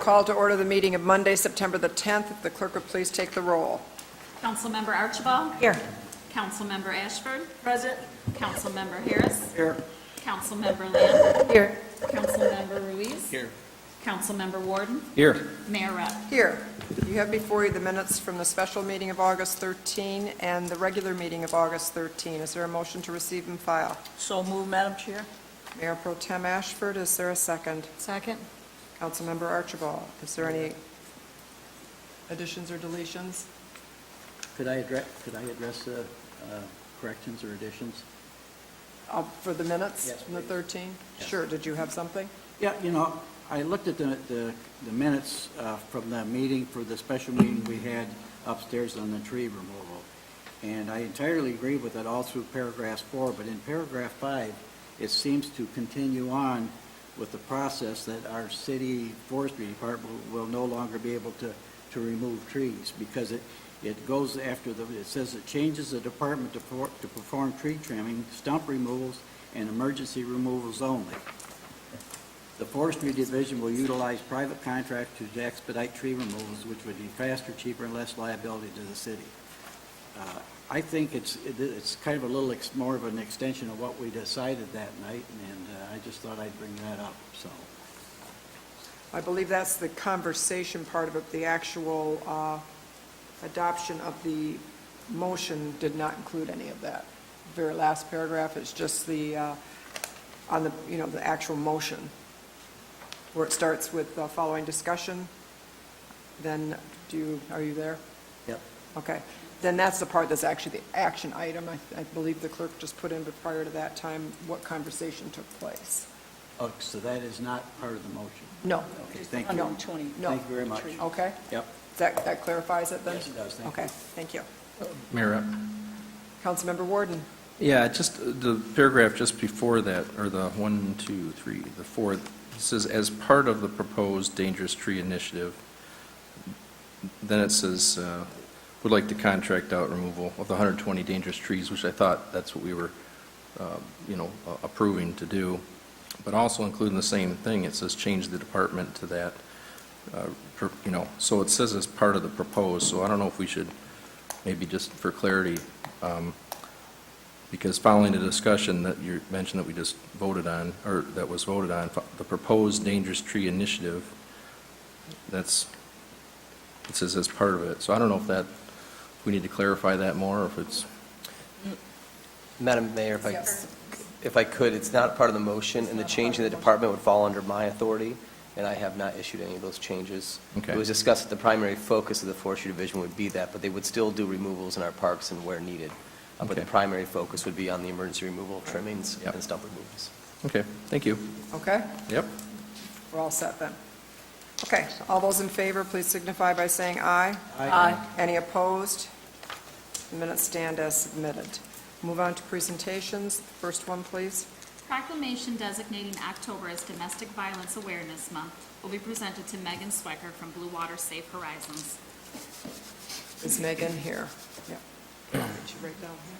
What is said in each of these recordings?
call to order the meeting of Monday, September the 10th. If the clerk would please take the roll. Councilmember Archibald. Here. Councilmember Ashford. Present. Councilmember Harris. Here. Councilmember Lamb. Here. Councilmember Ruiz. Here. Councilmember Warden. Here. Mayor Rep. Here. You have before you the minutes from the special meeting of August 13 and the regular meeting of August 13. Is there a motion to receive and file? So moved, Madam Chair. Mayor Pro Tem Ashford, is there a second? Second. Councilmember Archibald, is there any additions or deletions? Could I address corrections or additions? For the minutes Yes, from the please. 13? Yes. Sure, did you have something? Yeah, I looked at the minutes from the meeting, for the special meeting we had upstairs on the tree removal. And I entirely agree with it all through paragraph 4, but in paragraph 5, it seems to continue on with the process that our city forestry department will no longer be able to remove trees, because it goes after it says it changes the department to perform tree trimming, stump removals, and emergency removals only. The forestry division will utilize private contractors to expedite tree removals, which would be faster, cheaper, and less liability to the city. I think it's kind of a little more of an extension of what we decided that night, and I just thought I'd bring that up, so. I believe that's the conversation part of it. The actual adoption of the motion did not include any of that. The very last paragraph is just the, on the, the actual motion, where it starts with following discussion. Then, are you there? Yep. Okay. Then that's the part that's actually the action item. I believe the clerk just put in, but prior to that time, what conversation took place. Oh, so that is not part of the motion? No. Okay, thank you. No. 120. No. Thank you very much. Okay? Yep. That clarifies it then? Yes, it does. Thank you. Okay, thank you. Mayor, Councilmember Warden. yeah, just the paragraph just before that, or the 4th, it says, as part of the proposed dangerous tree initiative, then it says, would like to contract out removal of the 120 dangerous trees, which I thought that's what we were, approving to do. But also including the same thing, it says change the department to that, so it says as part of the proposed, so I don't know if we should, maybe just for clarity, because following the discussion that you mentioned that we just voted on, or that was voted on, the proposed dangerous tree initiative, it says as part of it. So I don't know if we need to clarify that more, or if it's... Madam Mayor, if I could, it's not part of the motion, and the change in the department would fall under my authority, and I have not issued any of those changes. Okay. It was discussed that the primary focus of the forestry division would be that, but they would still do removals in our parks and where needed. But the Okay. primary focus would be on the emergency removal, trimmings, Yep. and stump removals. Okay, thank you. Okay, Yep. we're all set then. Okay, all those in favor, please signify by saying aye. Aye. Any opposed? The minutes stand as submitted. Move on to presentations. First one, please. Proclamation designating October as Domestic Violence Awareness Month will be presented to Megan Swecker from Blue Water Safe Horizons. Is Megan here? Yeah. Did you write down here?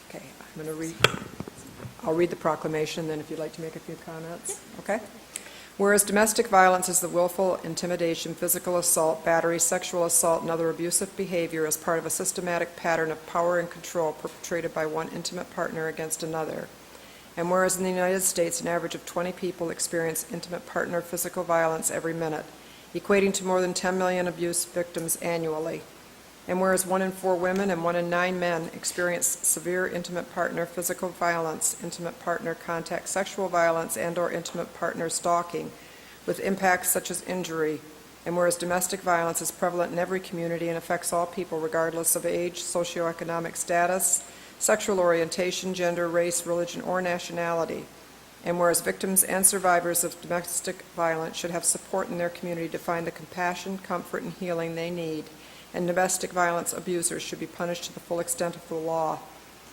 Okay, I'll read the proclamation, then if you'd like to make a few comments. Okay? Whereas domestic violence is the willful intimidation, physical assault, battery, sexual assault, and other abusive behavior as part of a systematic pattern of power and control perpetrated by one intimate partner against another. And whereas in the United States, an average of 20 people experience intimate partner physical violence every minute, equating to more than 10 million abuse victims annually. And whereas 1 in 4 women and 1 in 9 men experience severe intimate partner physical violence, intimate partner contact sexual violence, and/or intimate partner stalking, with impacts such as injury. And whereas domestic violence is prevalent in every community and affects all people regardless of age, socioeconomic status, sexual orientation, gender, race, religion, or nationality. And whereas victims and survivors of domestic violence should have support in their community to find the compassion, comfort, and healing they need, and domestic violence abusers should be punished to the full extent of the law.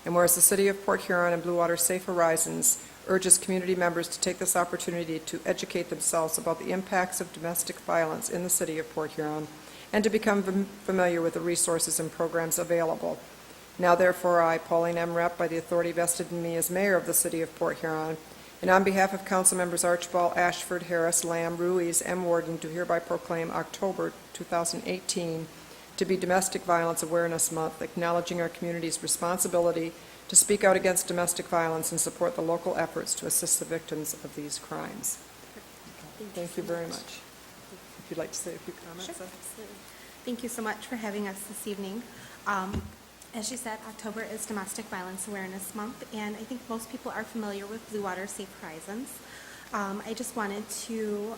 And whereas the City of Port Huron and Blue Water Safe Horizons urges community members to take this opportunity to educate themselves about the impacts of domestic violence in the City of Port Huron and to become familiar with the resources and programs available. Now therefore, I, Pauline M. Rep., by the authority vested in me as mayor of the city of Port Huron, and on behalf of council members Archibald, Ashford, Harris, Lamb, Ruiz, M. Warden, do hereby proclaim October 2018 to be Domestic Violence Awareness Month, acknowledging our community's responsibility to speak out against domestic violence and support the local efforts to assist the victims of these crimes. Thank you very much. If you'd like to say a few comments. Sure, absolutely. Thank you so much for having us this evening. As you said, October is Domestic Violence Awareness Month, and I think most people are familiar with Blue Water Safe Horizons. I just wanted to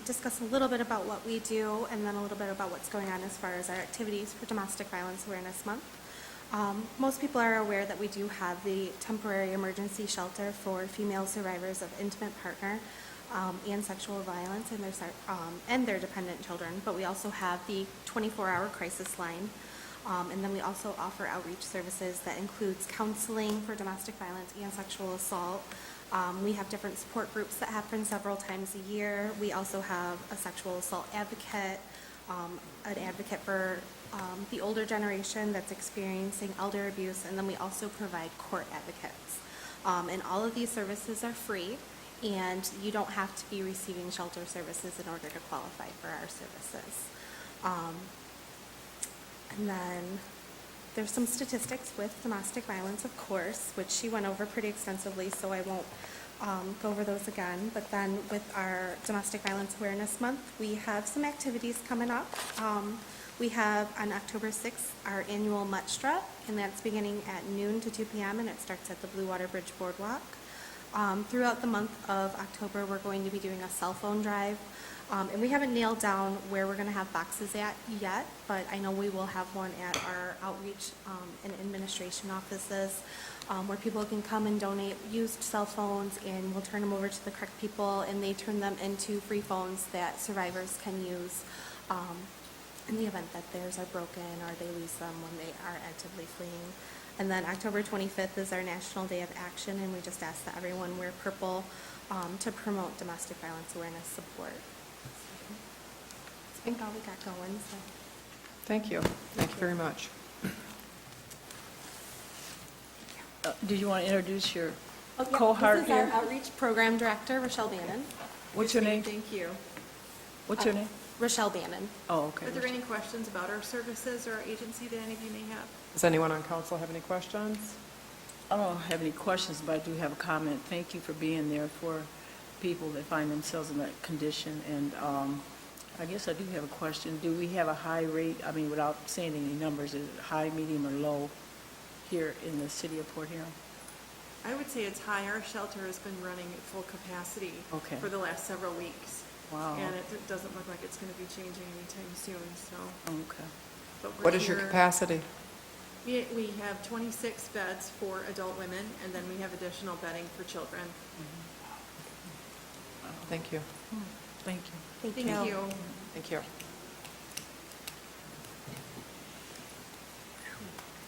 discuss a little bit about what we do and then a little bit about what's going on as far as our activities for Domestic Violence Awareness Month. Most people are aware that we do have the temporary emergency shelter for female survivors of intimate partner and sexual violence and their dependent children, but we also have the 24-hour crisis line. And then we also offer outreach services that includes counseling for domestic violence and sexual assault. We have different support groups that happen several times a year. We also have a sexual assault advocate, an advocate for the older generation that's experiencing elder abuse, and then we also provide court advocates. And all of these services are free, and you don't have to be receiving shelter services in order to qualify for our services. And then there's some statistics with domestic violence, of course, which she went over pretty extensively, so I won't go over those again. But then with our Domestic Violence Awareness Month, we have some activities coming up. We have on October 6th our annual Mutt Strut, and that's beginning at noon to 2 p.m., and it starts at the Blue Water Bridge Boardwalk. Throughout the month of October, we're going to be doing a cell phone drive. And we haven't nailed down where we're going to have boxes at yet, but I know we will have one at our outreach and administration offices where people can come and donate used cell phones, and we'll turn them over to the correct people, and they turn them into free phones that survivors can use in the event that theirs are broken or they lose them when they are actively fleeing. And then October 25th is our National Day of Action, and we just ask that everyone wear purple to promote domestic violence awareness support. I think all we got going, so. Thank you. Thank you very much. Do you want to introduce your Oh, yeah, cohort This is our here? Outreach Program Director, Rochelle Bannon. What's your name? Thank you. What's your name? Rochelle Bannon. Oh, okay. Are there any questions about our services or our agency that any of you may have? Does anyone on council have any questions? I don't have any questions, but I do have a comment. Thank you for being there for people that find themselves in that condition. And I guess I do have a question. Do we have a high rate, I mean, without saying any numbers, is it high, medium, or low here in the city of Port Huron? I would say it's high. Our shelter has been running at full capacity Okay. for the last several weeks. Wow. And it doesn't look like it's going to be changing anytime soon, so. Okay. But we're What is your here- capacity? We have 26 beds for adult women, and then we have additional bedding for children. Thank you. Thank you. Thank Thank you. you. Thank you.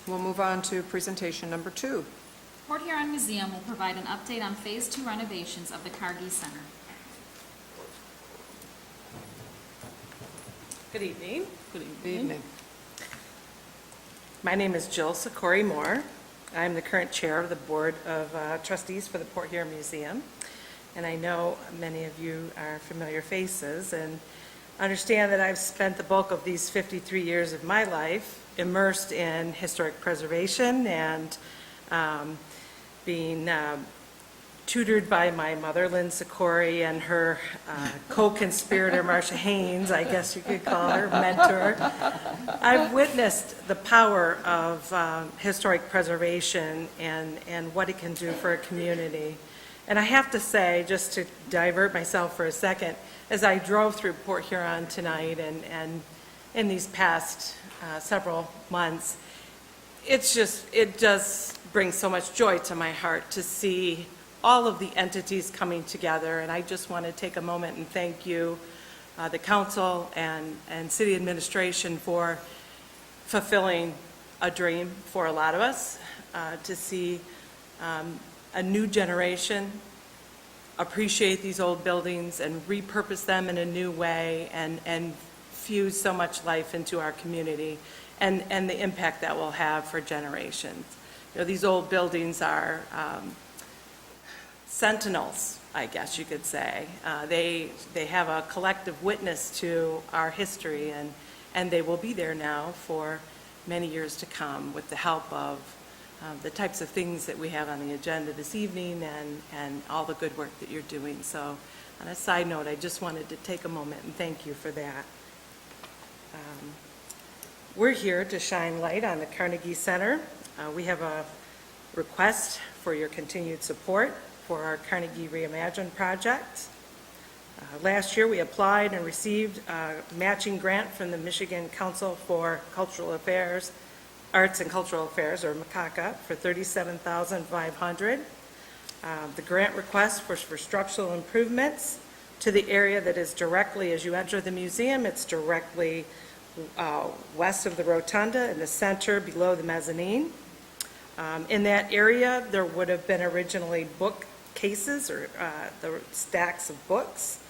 We'll move on to presentation number 2. Port Huron Museum will provide an update on Phase 2 renovations of the Cargie Center. Good evening. Good evening. Good evening. My name is Jill Sikori Moore. I'm the current chair of the Board of Trustees for the Port Huron Museum. And I know many of you are familiar faces and understand that I've spent the bulk of these 53 years of my life immersed in historic preservation and being tutored by my mother, Lynn Sikori, and her co-conspirator, Marcia Haynes, I guess you could call her, mentor. I've witnessed the power of historic preservation and what it can do for a community. And I have to say, just to divert myself for a second, as I drove through Port Huron tonight and in these past several months, it just brings so much joy to my heart to see all of the entities coming together. And I just want to take a moment and thank you, the council and city administration, for fulfilling a dream for a lot of us, to see a new generation appreciate these old buildings and repurpose them in a new way and fuse so much life into our community. and the impact that will have for generations. You know, these old buildings are sentinels, I guess you could say. They have a collective witness to our history, and they will be there now for many years to come with the help of the types of things that we have on the agenda this evening and all the good work that you're doing. So on a side note, I just wanted to take a moment and thank you for that. We're here to shine light on the Carnegie Center. We have a request for your continued support for our Carnegie Reimagined project. Last year, we applied and received a matching grant from the Michigan Council for Cultural Affairs, Arts and Cultural Affairs, or MCCACA, for $37,500. The grant request was for structural improvements to the area that is directly, as you enter the museum, it's directly west of the rotunda in the center below the mezzanine. In that area, there would have been originally bookcases or the stacks of books.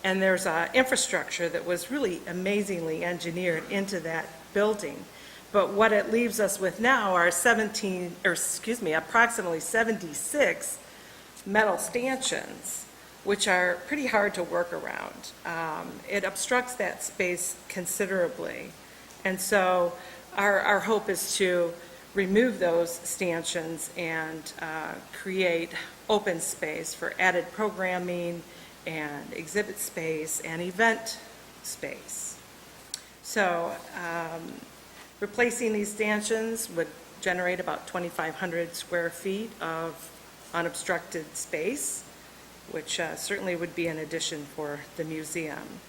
And there's infrastructure that was really amazingly engineered into that building. But what it leaves us with now are approximately 76 metal stanchions, which are pretty hard to work around. It obstructs that space considerably. And so our hope is to remove those stanchions and create open space for added programming and exhibit space and event space. So replacing these stanchions would generate about 2,500 square feet of unobstructed space, which certainly would be an addition for the museum.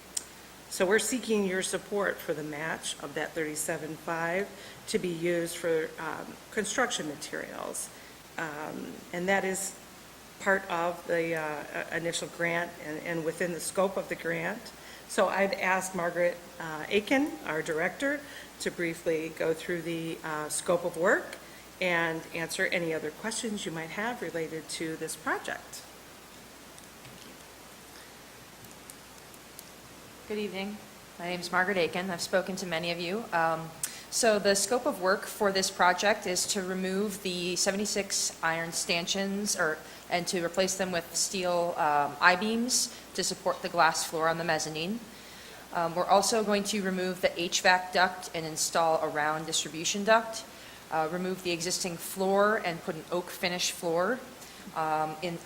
So we're seeking your support for the match of that $37,500 to be used for construction materials. And that is part of the initial grant and within the scope of the grant. So I'd ask Margaret Aiken, our director, to briefly go through the scope of work and answer any other questions you might have related to this project. Good evening. My name is Margaret Aiken. I've spoken to many of you. So the scope of work for this project is to remove the 76 iron stanchions and to replace them with steel I-beams to support the glass floor on the mezzanine. We're also going to remove the HVAC duct and install a round distribution duct, remove the existing floor and put an oak finish floor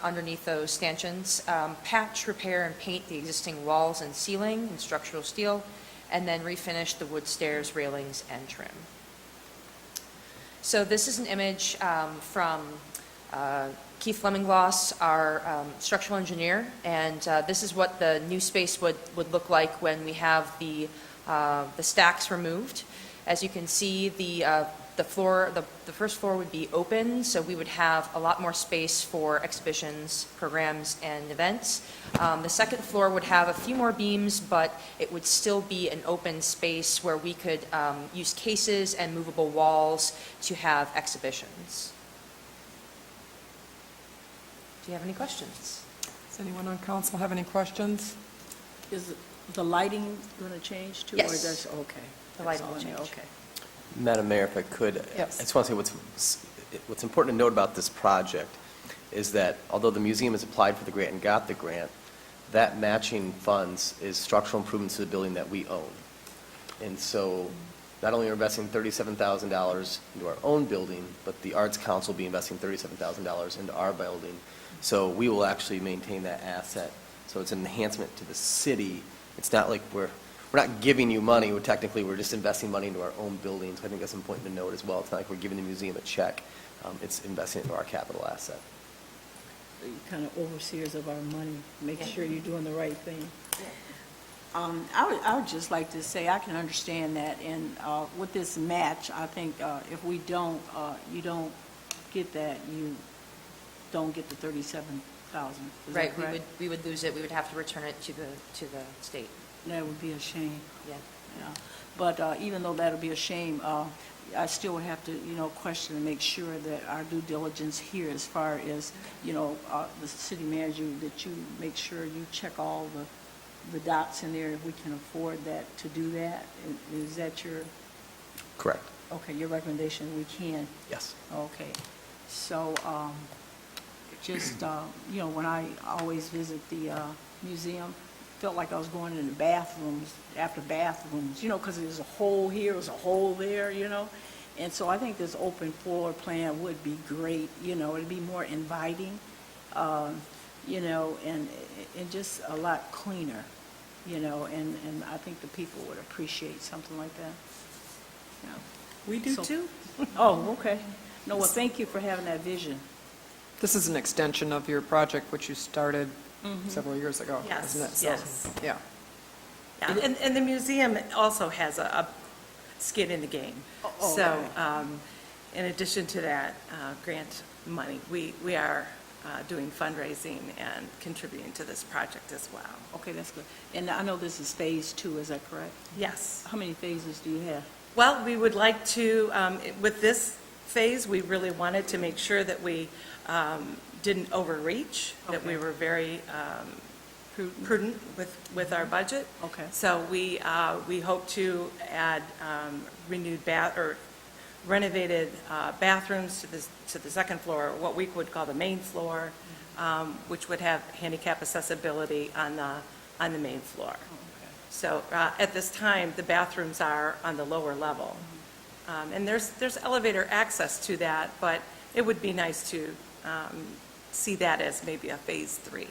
underneath those stanchions, patch, repair, and paint the existing walls and ceiling in structural steel, and then refinish the wood stairs, railings, and trim. So this is an image from Keith Flemingloss, our structural engineer, and this is what the new space would look like when we have the stacks removed. As you can see, the first floor would be open, so we would have a lot more space for exhibitions, programs, and events. The second floor would have a few more beams, but it would still be an open space where we could use cases and movable walls to have exhibitions. Do you have any questions? Does anyone on council have any questions? Is the lighting going to change too? Yes. Or does, okay. The That's lighting all will I know. change. Okay. Madam Mayor, if I could, Yes. I just want to say what's important to note about this project is that although the museum has applied for the grant and got the grant, that matching funds is structural improvements to the building that we own. And so not only are we investing $37,000 into our own building, but the Arts Council will be investing $37,000 into our building. So we will actually maintain that asset. So it's an enhancement to the city. It's not like we're not giving you money. We're just investing money into our own buildings. I think that's important to note as well. It's not like we're giving the museum a check. It's investing into our capital asset. You're kind of overseers of our money, make sure you're doing the right thing. I would just like to say, I can understand that, and with this match, I think if we don't, you don't get that, you don't get the $37,000. Is that Right, correct? we would lose it. We would have to return it to the state. That would be a shame. Yeah. Yeah. But even though that'll be a shame, I still would have to, question and make sure that our due diligence here as far as, the city manager, that you make sure you check all the dots in there, if we can afford that, to do that. Is that your Correct. Okay, your recommendation, we can. Yes. Okay. So, just, when I always visit the museum, felt like I was going in the bathrooms, after bathrooms, because there's a hole here, there's a hole there, And so I think this open floor plan would be great, it'd be more inviting, and just a lot cleaner, and I think the people would appreciate something like that. Yeah. We do So- too. Oh, okay. No, well, thank you for having that vision. This is an extension of your project, which you started several years ago, Yes, isn't it? So, yes. Yeah. Yeah, and the museum also has a skin in the game. Oh, So, okay. in addition to that grant money, we are doing fundraising and contributing to this project as well. Okay, that's good. And I know this is phase 2, is that correct? Yes. How many phases do you have? Well, we would like to, with this phase, we really wanted to make sure that we didn't overreach, that we Okay. were very prudent with our budget. Okay. So we hope to add renewed or renovated bathrooms to the second floor, what we would call the main floor, which would have handicap accessibility on the main floor. So at this time, the bathrooms are on the lower level. And there's elevator access to that, but it would be nice to see that as maybe a phase 3,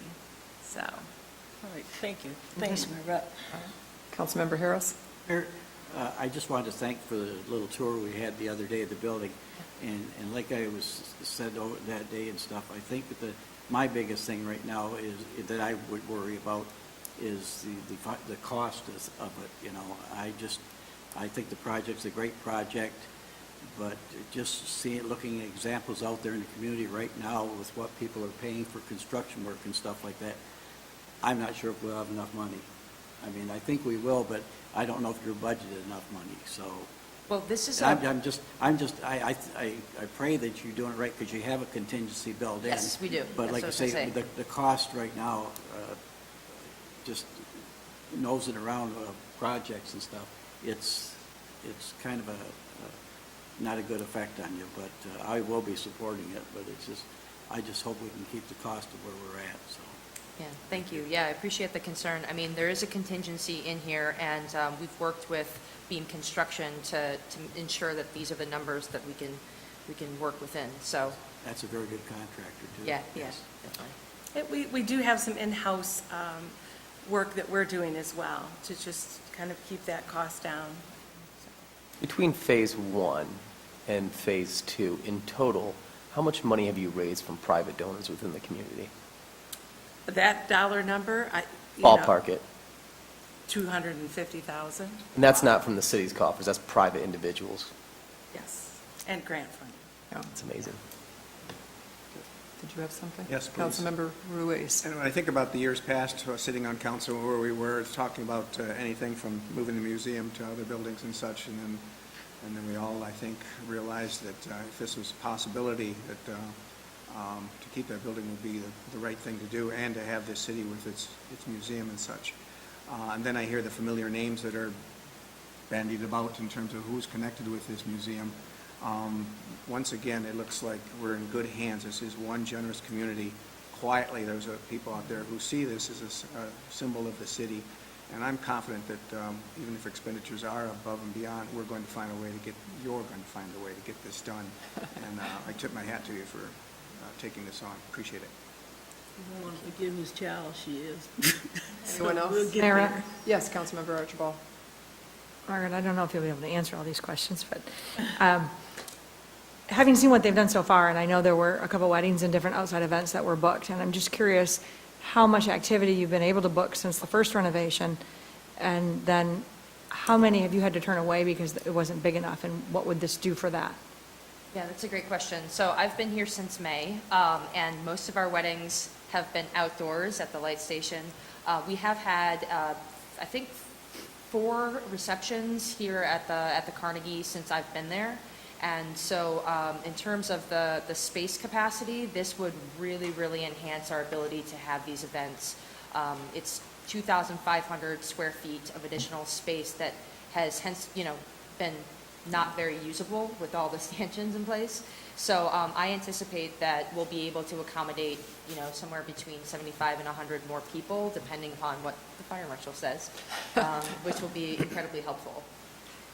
so. All right, thank you. Thanks, Mayor Rep. Councilmember Harris? Mayor, I just wanted to thank for the little tour we had the other day of the building. And like I said over that day and stuff, I think that my biggest thing right now is, that I would worry about is the cost of it, I think the project's a great project, but just looking at examples out there in the community right now with what people are paying for construction work and stuff like that, I'm not sure if we'll have enough money. I mean, I think we will, but I don't know if you're budgeted enough money, so. Well, this is, I pray that you're doing it right, because you have a contingency built in. yes, we do. But That's like what I was gonna say, the cost right now, just nosing around projects and stuff, it's kind of not a good effect on you, but I will be supporting it, but I just hope we can keep the cost of where we're at, so. Yeah, thank you. Yeah, I appreciate the concern. I mean, there is a contingency in here, and we've worked with Beam Construction to ensure that these are the numbers that we can work within, so, That's a very good contractor, too. yeah, Yes. definitely. We do have some in-house work that we're doing as well, to just kind of keep that cost down. Between phase 1 and phase 2, in total, how much money have you raised from private donors within the community? That dollar number, you know, Ballpark it. 250,000, And that's not from the city's coffers, that's private individuals. yes, and grant funding. Yeah. It's amazing. Did you have something? Yes, please. Councilmember Ruiz? And when I think about the years past, sitting on council where we were, talking about anything from moving the museum to other buildings and such, and then we all, I think, realized that if this was a possibility, that to keep that building would be the right thing to do, and to have this city with its museum and such. And then I hear the familiar names that are bandied about in terms of who's connected with this museum. Once again, it looks like we're in good hands. This is one generous community. Quietly, there's people out there who see this as a symbol of the city, and I'm confident that even if expenditures are above and beyond, you're going to find a way to get this done. And I tip my hat to you for taking this on. Appreciate it. You want to forgive Ms. Child, she is. Anyone else? We'll get Mayor, there. Yes, Councilmember Archibald. Margaret, I don't know if you'll be able to answer all these questions, but having seen what they've done so far, and I know there were a couple weddings and different outside events that were booked, and I'm just curious how much activity you've been able to book since the first renovation, and then how many have you had to turn away because it wasn't big enough, and what would this do for that? Yeah, that's a great question. So I've been here since May, and most of our weddings have been outdoors at the light station. We have had, I think, 4 receptions here at the Carnegie since I've been there. And so in terms of the space capacity, this would really, really enhance our ability to have these events. It's 2,500 square feet of additional space that has hence, been not very usable with all the stanchions in place. So I anticipate that we'll be able to accommodate, somewhere between 75 and 100 more people, depending upon what the fire marshal says, which will be incredibly helpful.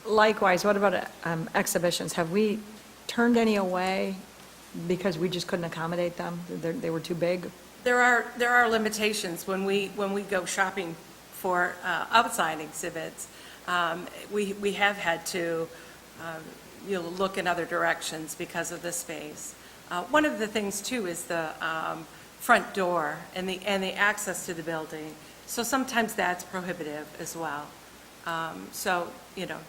Likewise, what about exhibitions? Have we turned any away because we just couldn't accommodate them? They were too big? There are limitations when we go shopping for outside exhibits. We have had to look in other directions because of the space. One of the things too is the front door and the access to the building. So sometimes that's prohibitive as well. So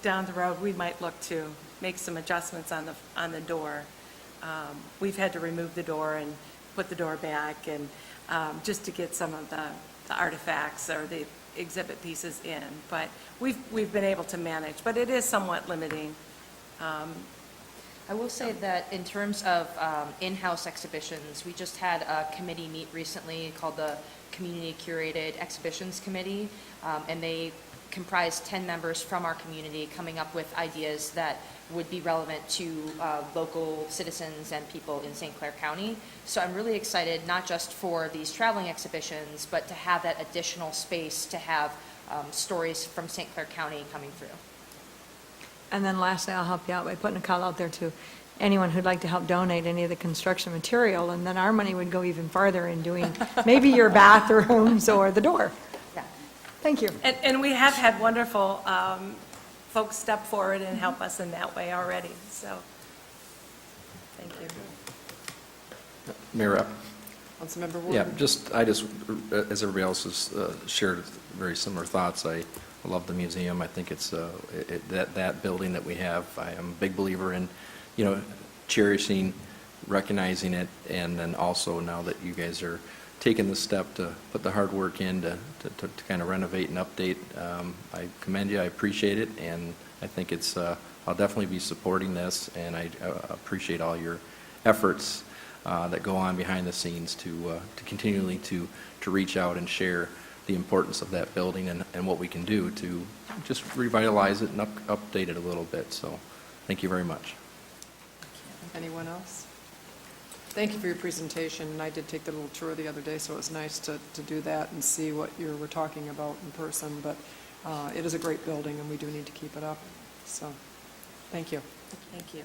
down the road we might look to make some adjustments on the door. We've had to remove the door and put the door back, and just to get some of the artifacts or the exhibit pieces in. But we've been able to manage, but it is somewhat limiting. I will say that in terms of in-house exhibitions, we just had a committee meet recently called the Community Curated Exhibitions Committee, and they comprised 10 members from our community coming up with ideas that would be relevant to local citizens and people in St. Clair County. So I'm really excited, not just for these traveling exhibitions, but to have that additional space to have stories from St. Clair County coming through. And then lastly, I'll help you out by putting a call out there to anyone who'd like to help donate any of the construction material, and then our money would go even farther in doing maybe your bathrooms or the door. Yeah. Thank you. And we have had wonderful folks step forward and help us in that way already, so, thank you. Mayor Rep. Councilmember Wood? Yeah, I just, as everybody else has shared very similar thoughts, I love the museum. I think it's, that building that we have, I am a big believer in, cherishing, recognizing it, and then also now that you guys are taking the step to put the hard work in to kind of renovate and update, I commend you, I appreciate it, and I think it's, I'll definitely be supporting this, and I appreciate all your efforts that go on behind the scenes to continually to reach out and share the importance of that building and what we can do to just revitalize it and update it a little bit. So thank you very much. Anyone else? Thank you for your presentation, and I did take the little tour the other day, so it was nice to do that and see what you were talking about in person, but it is a great building, and we do need to keep it up, so thank you. Thank you.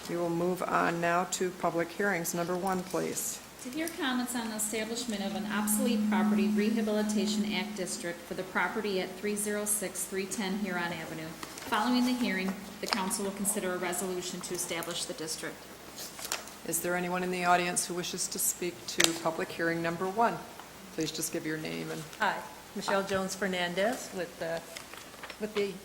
We will move on now to public hearings. Number 1, please. To hear comments on the establishment of an obsolete property rehabilitation act district for the property at 306-310 Huron Avenue. Following the hearing, the council will consider a resolution to establish the district. Is there anyone in the audience who wishes to speak to public hearing number 1? Please just give your name and... Hi, Michelle Jones Fernandez with the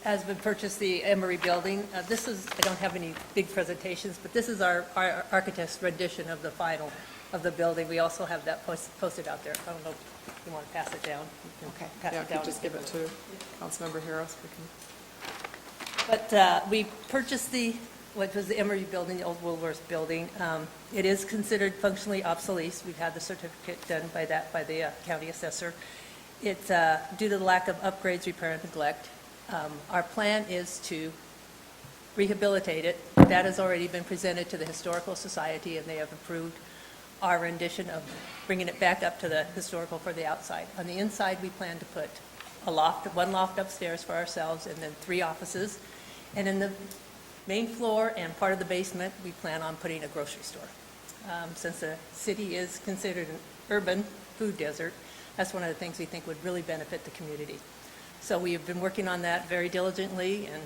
has-been purchased the Emory building. This is, I don't have any big presentations, but this is our architect's rendition of the final of the building. We also have that posted out there. I don't know if you want to pass it down. You can Okay, pass yeah, it if you down. just give it to Councilmember Harris. We can... But we purchased what was the Emory building, the old Woolworth building. It is considered functionally obsolete. We've had the certificate done by the county assessor. It's due to the lack of upgrades, repair, and neglect. Our plan is to rehabilitate it. That has already been presented to the Historical Society, and they have approved our rendition of bringing it back up to the historical for the outside. On the inside, we plan to put a loft, one loft upstairs for ourselves, and then 3 offices. And in the main floor and part of the basement, we plan on putting a grocery store. Since the city is considered an urban food desert, that's one of the things we think would really benefit the community. So we have been working on that very diligently, and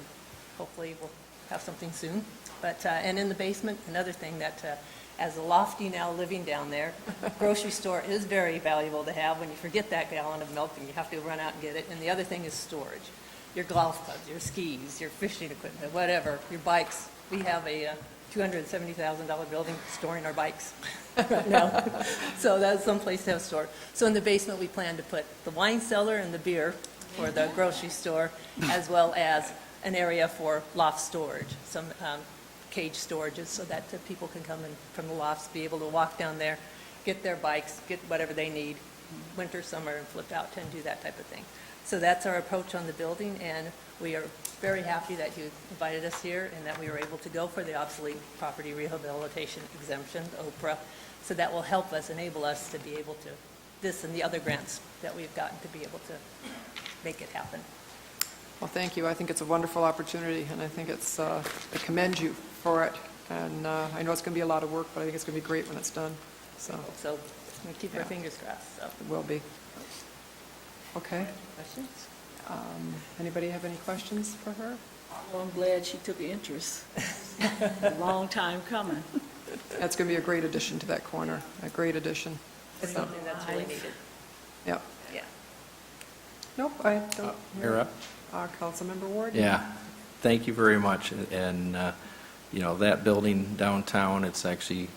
hopefully we'll have something soon. But and in the basement, another thing that, as a lofty now living down there, grocery store is very valuable to have. When you forget that gallon of milk, and you have to run out and get it. And the other thing is storage. Your golf clubs, your skis, your fishing equipment, whatever, your bikes. We have a $270,000 building storing our bikes right now. So that's someplace to have stored. So in the basement, we plan to put the wine cellar and the beer for the grocery store, as well as an area for loft storage, some cage storages, so that people can come in from the lofts, be able to walk down there, get their bikes, get whatever they need, winter, summer, and flip out and do that type of thing. So that's our approach on the building, and we are very happy that you invited us here and that we were able to go for the obsolete property rehabilitation exemption, OPRA. So that will help us, enable us to be able to, this and the other grants that we've gotten to be able to make it happen. Well, thank you. I think it's a wonderful opportunity, and I think it's, I commend you for it. And I know it's going to be a lot of work, but I think it's going to be great when it's done, so So we keep our Yeah. fingers crossed, so. it will be. Okay. Questions? Anybody have any questions for her? Well, I'm glad she took interest. A long time coming. That's going to be a great addition to that corner, a great addition. It's something that's really needed. Yeah. Yeah. Nope, I don't. Mayor Rep? Councilmember Ward? Yeah, thank you very much. And, you know, that building downtown, it's actually,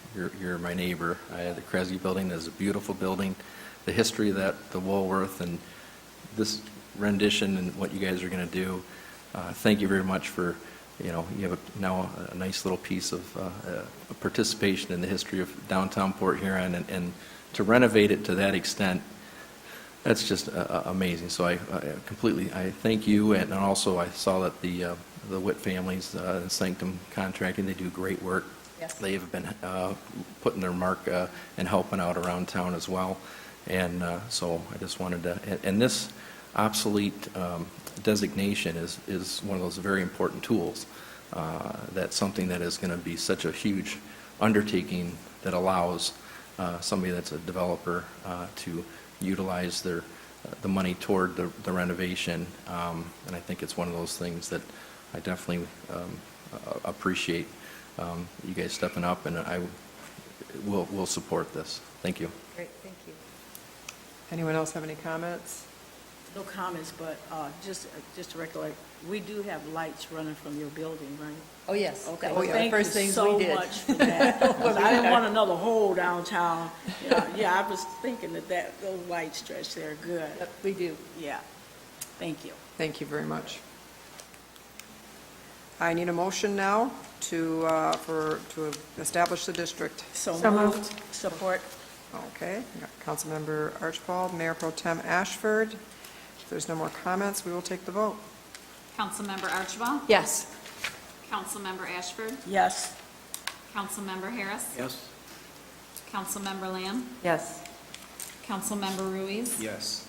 you're my neighbor. The Kresge Building is a beautiful building. The history of that, the Woolworth, and this rendition and what you guys are going to do, thank you very much for, you know, you have now a nice little piece of participation in the history of downtown Port Huron, and to renovate it to that extent, that's just amazing. So I thank you, and also I saw that the Witt families, Sanctum Contracting, they do great work. Yes. They have been putting their mark and helping out around town as well. And so I just wanted to, and this obsolete designation is one of those very important tools. That's something that is going to be such a huge undertaking that allows somebody that's a developer to utilize the money toward the renovation. And I think it's one of those things that I definitely appreciate you guys stepping up, and I will support this. Thank you. Great, thank you. Anyone else have any comments? No comments, but just to recollect, we do have lights running from your building, right? Oh, yes. Okay, That well, was the thank first you things so we did. much for that. 'Cause I didn't want another hole downtown. Yeah, I was thinking that those lights stretch there, good. Yep, we do. Yeah, thank you. Thank you very much. I need a motion now to establish the district. So So moved. moved. Support. Okay, we got Councilmember Archibald, Mayor Pro Tem Ashford. If there's no more comments, we will take the vote. Councilmember Archibald? Yes. Councilmember Ashford? Yes. Councilmember Harris? Yes? Councilmember Lamb? Yes. Councilmember Ruiz? Yes.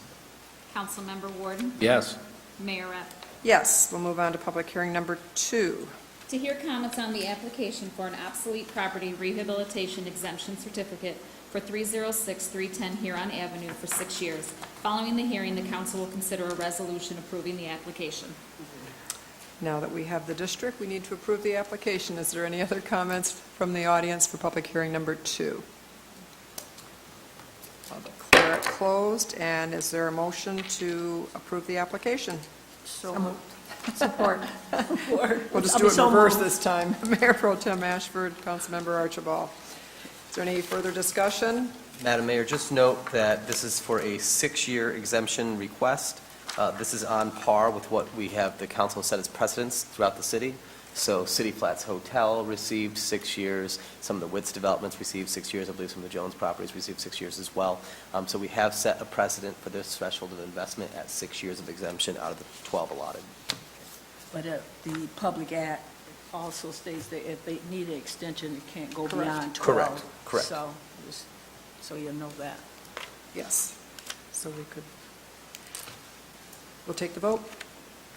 Councilmember Warden? Yes. Mayor Rep. Yes, we'll move on to public hearing number 2. To hear comments on the application for an obsolete property rehabilitation exemption certificate for 306-310 Huron Avenue for 6 years. Following the hearing, the council will consider a resolution approving the application. Now that we have the district, we need to approve the application. Is there any other comments from the audience for public hearing number 2? I'll declare it closed, and is there a motion to approve the application? So moved. Support. We'll just do it in reverse this time. Mayor Pro Tem Ashford, Councilmember Archibald. Is there any further discussion? Madam Mayor, just note that this is for a 6-year exemption request. This is on par with what we have, the council set as precedents throughout the city. So City Flats Hotel received 6 years, some of the Witts developments received 6 years, I believe some of the Jones properties received 6 years as well. So we have set a precedent for this threshold of investment at 6 years of exemption out of the 12 allotted. But the Public Act also states that if they need an extension, it can't go beyond 12. Correct, correct. So you'll know that. Yes. So we'll take the vote.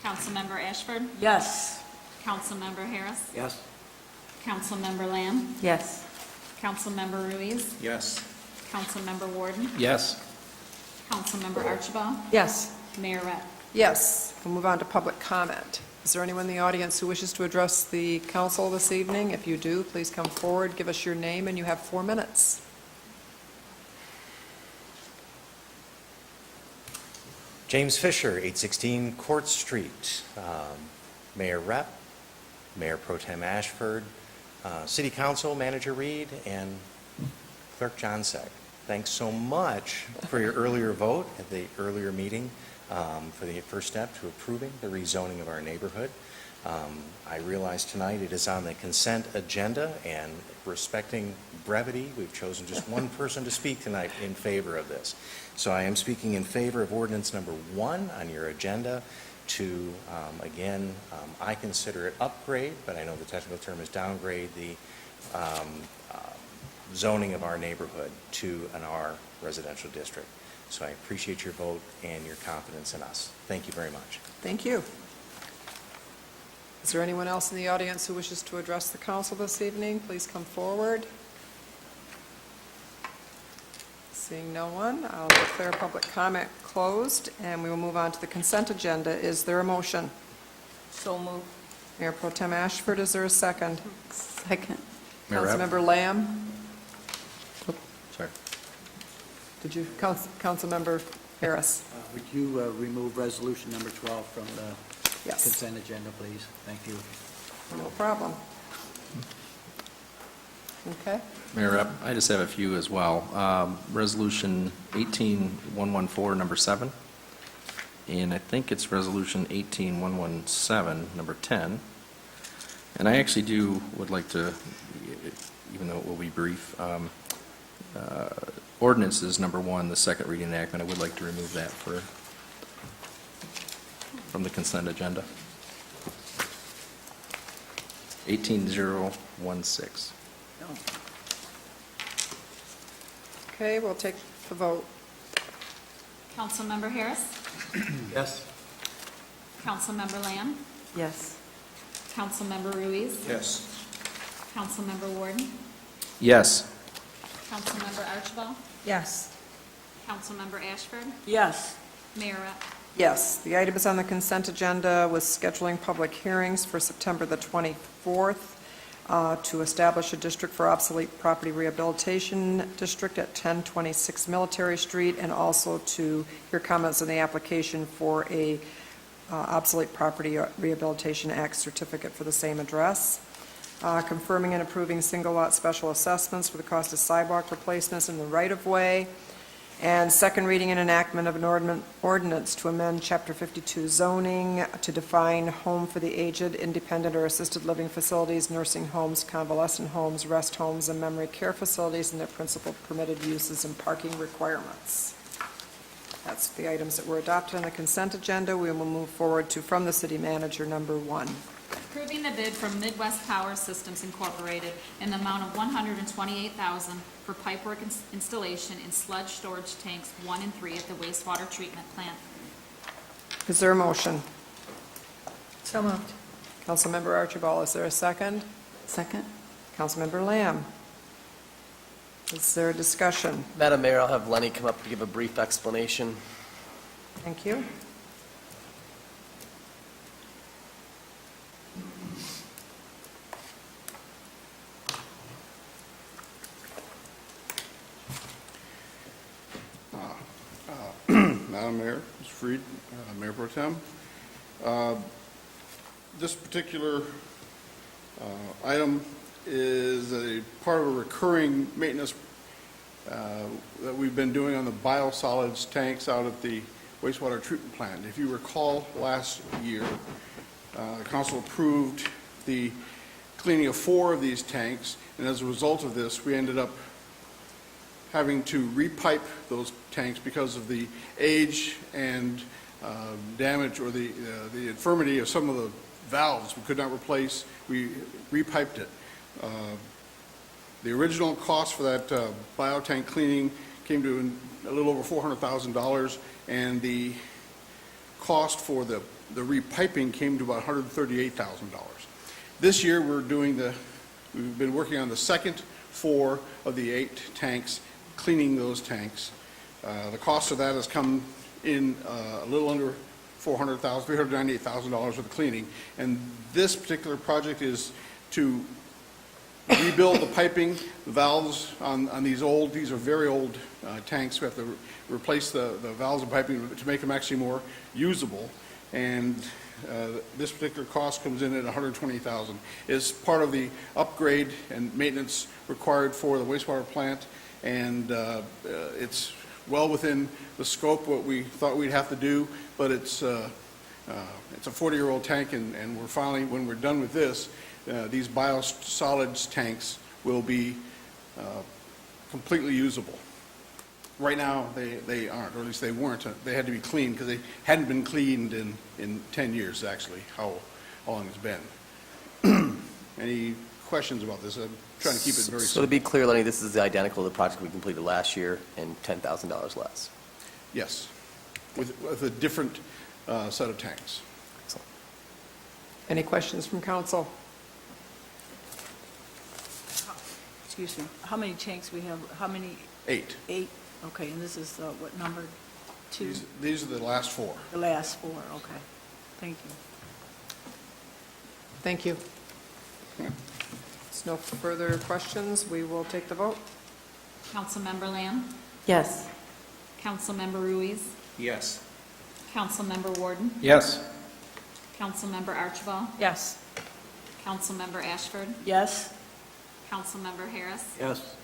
Councilmember Ashford? Yes. Councilmember Harris? Yes? Councilmember Lamb? Yes. Councilmember Ruiz? Yes. Councilmember Warden? Yes. Councilmember Archibald? Yes. Mayor Rep. Yes, we'll move on to public comment. Is there anyone in the audience who wishes to address the council this evening? If you do, please come forward, give us your name, and you have 4 minutes. James Fisher, 816 Court Street. Mayor Rep, Mayor Pro Tem Ashford, City Council Manager Reed, and Clerk Johnsek. Thanks so much for your earlier vote at the earlier meeting for the first step to approving the rezoning of our neighborhood. I realize tonight it is on the consent agenda, and respecting brevity, we've chosen just one person to speak tonight in favor of this. So I am speaking in favor of ordinance number 1 on your agenda to, again, I consider it upgrade, but I know the technical term is downgrade, the zoning of our neighborhood to an R residential district. So I appreciate your vote and your confidence in us. Thank you very much. Thank you. Is there anyone else in the audience who wishes to address the council this evening? Please come forward. Seeing no one, I'll declare public comment closed, and we will move on to the consent agenda. Is there a motion? So moved. Mayor Pro Tem Ashford, is there a second? Second. Mayor Rapp? Councilmember Lamb? Sorry. Did you, Councilmember Harris? Would you remove resolution number 12 from the Yes. consent agenda, please? Thank you. No problem. Okay. Mayor Rep, I just have a few as well. Resolution 18114, number 7, and I think it's Resolution 18117, number 10. And I actually would like to, even though it will be brief, ordinances number 1, the second reading enactment, I would like to remove that from the consent agenda. 18016. Okay, we'll take the vote. Councilmember Harris? Yes? Councilmember Lamb? Yes. Councilmember Ruiz? Yes. Councilmember Warden? Yes. Councilmember Archibald? Yes. Councilmember Ashford? Yes. Mayor Rep? Yes, the item is on the consent agenda with scheduling public hearings for September the 24th to establish a district for obsolete property rehabilitation district at 1026 Military Street, and also to hear comments on the application for a obsolete property rehabilitation act certificate for the same address. Confirming and approving single lot special assessments for the cost of sidewalk replacements in the right-of-way. And second reading and enactment of an ordinance to amend Chapter 52 zoning to define home for the aged, independent or assisted living facilities, nursing homes, convalescent homes, rest homes, and memory care facilities, and their principal permitted uses and parking requirements. That's the items that were adopted on the consent agenda. We will move forward to from the city manager, number 1. Approving the bid from Midwest Power Systems Incorporated in the amount of $128,000 for pipework installation in sludge storage tanks 1 and 3 at the wastewater treatment plant. Is there a motion? So moved. Councilmember Archibald, is there a second? Second. Councilmember Lamb? Is there a discussion? Madam Mayor, I'll have Lenny come up to give a brief explanation. Thank you. Madam Mayor, Mr. Freed, Mayor Pro Tem. This particular item is a part of a recurring maintenance that we've been doing on the biosolids tanks out at the wastewater treatment plant. If you recall, last year, the council approved the cleaning of 4 of these tanks, and as a result of this, we ended up having to repipe those tanks because of the age and damage or the infirmity of some of the valves we could not replace. We repiped it. The original cost for that biotank cleaning came to a little over $400,000, and the cost for the repiping came to about $138,000. This year, we've been working on the second 4 of the 8 tanks, cleaning those tanks. The cost of that has come in a little under $398,000 worth of cleaning. And this particular project is to rebuild the piping, the valves on these are very old tanks. We have to replace the valves and piping to make them actually more usable. And this particular cost comes in at $120,000. It's part of the upgrade and maintenance required for the wastewater plant, and it's well within the scope what we thought we'd have to do, but it's It's a 40-year-old tank, and we're finally, when we're done with this, these biosolids tanks will be completely usable. Right now, they aren't, or at least they weren't. They had to be cleaned because they hadn't been cleaned in 10 years, actually, how long it's been. Any questions about this? I'm trying to keep it very So to simple. be clear, Lenny, this is identical to the project we completed last year and $10,000 less. Yes, with a different set of tanks. Excellent. Any questions from council? Excuse me, how many tanks we have, how many? 8. 8? Okay, and this is what number? 2? These are the last 4. The last 4, okay. Thank you. Thank you. There's no further questions. We will take the vote. Councilmember Lamb? Yes. Councilmember Ruiz? Yes. Councilmember Warden? Yes. Councilmember Archibald? Yes. Councilmember Ashford? Yes? Councilmember Harris? Yes.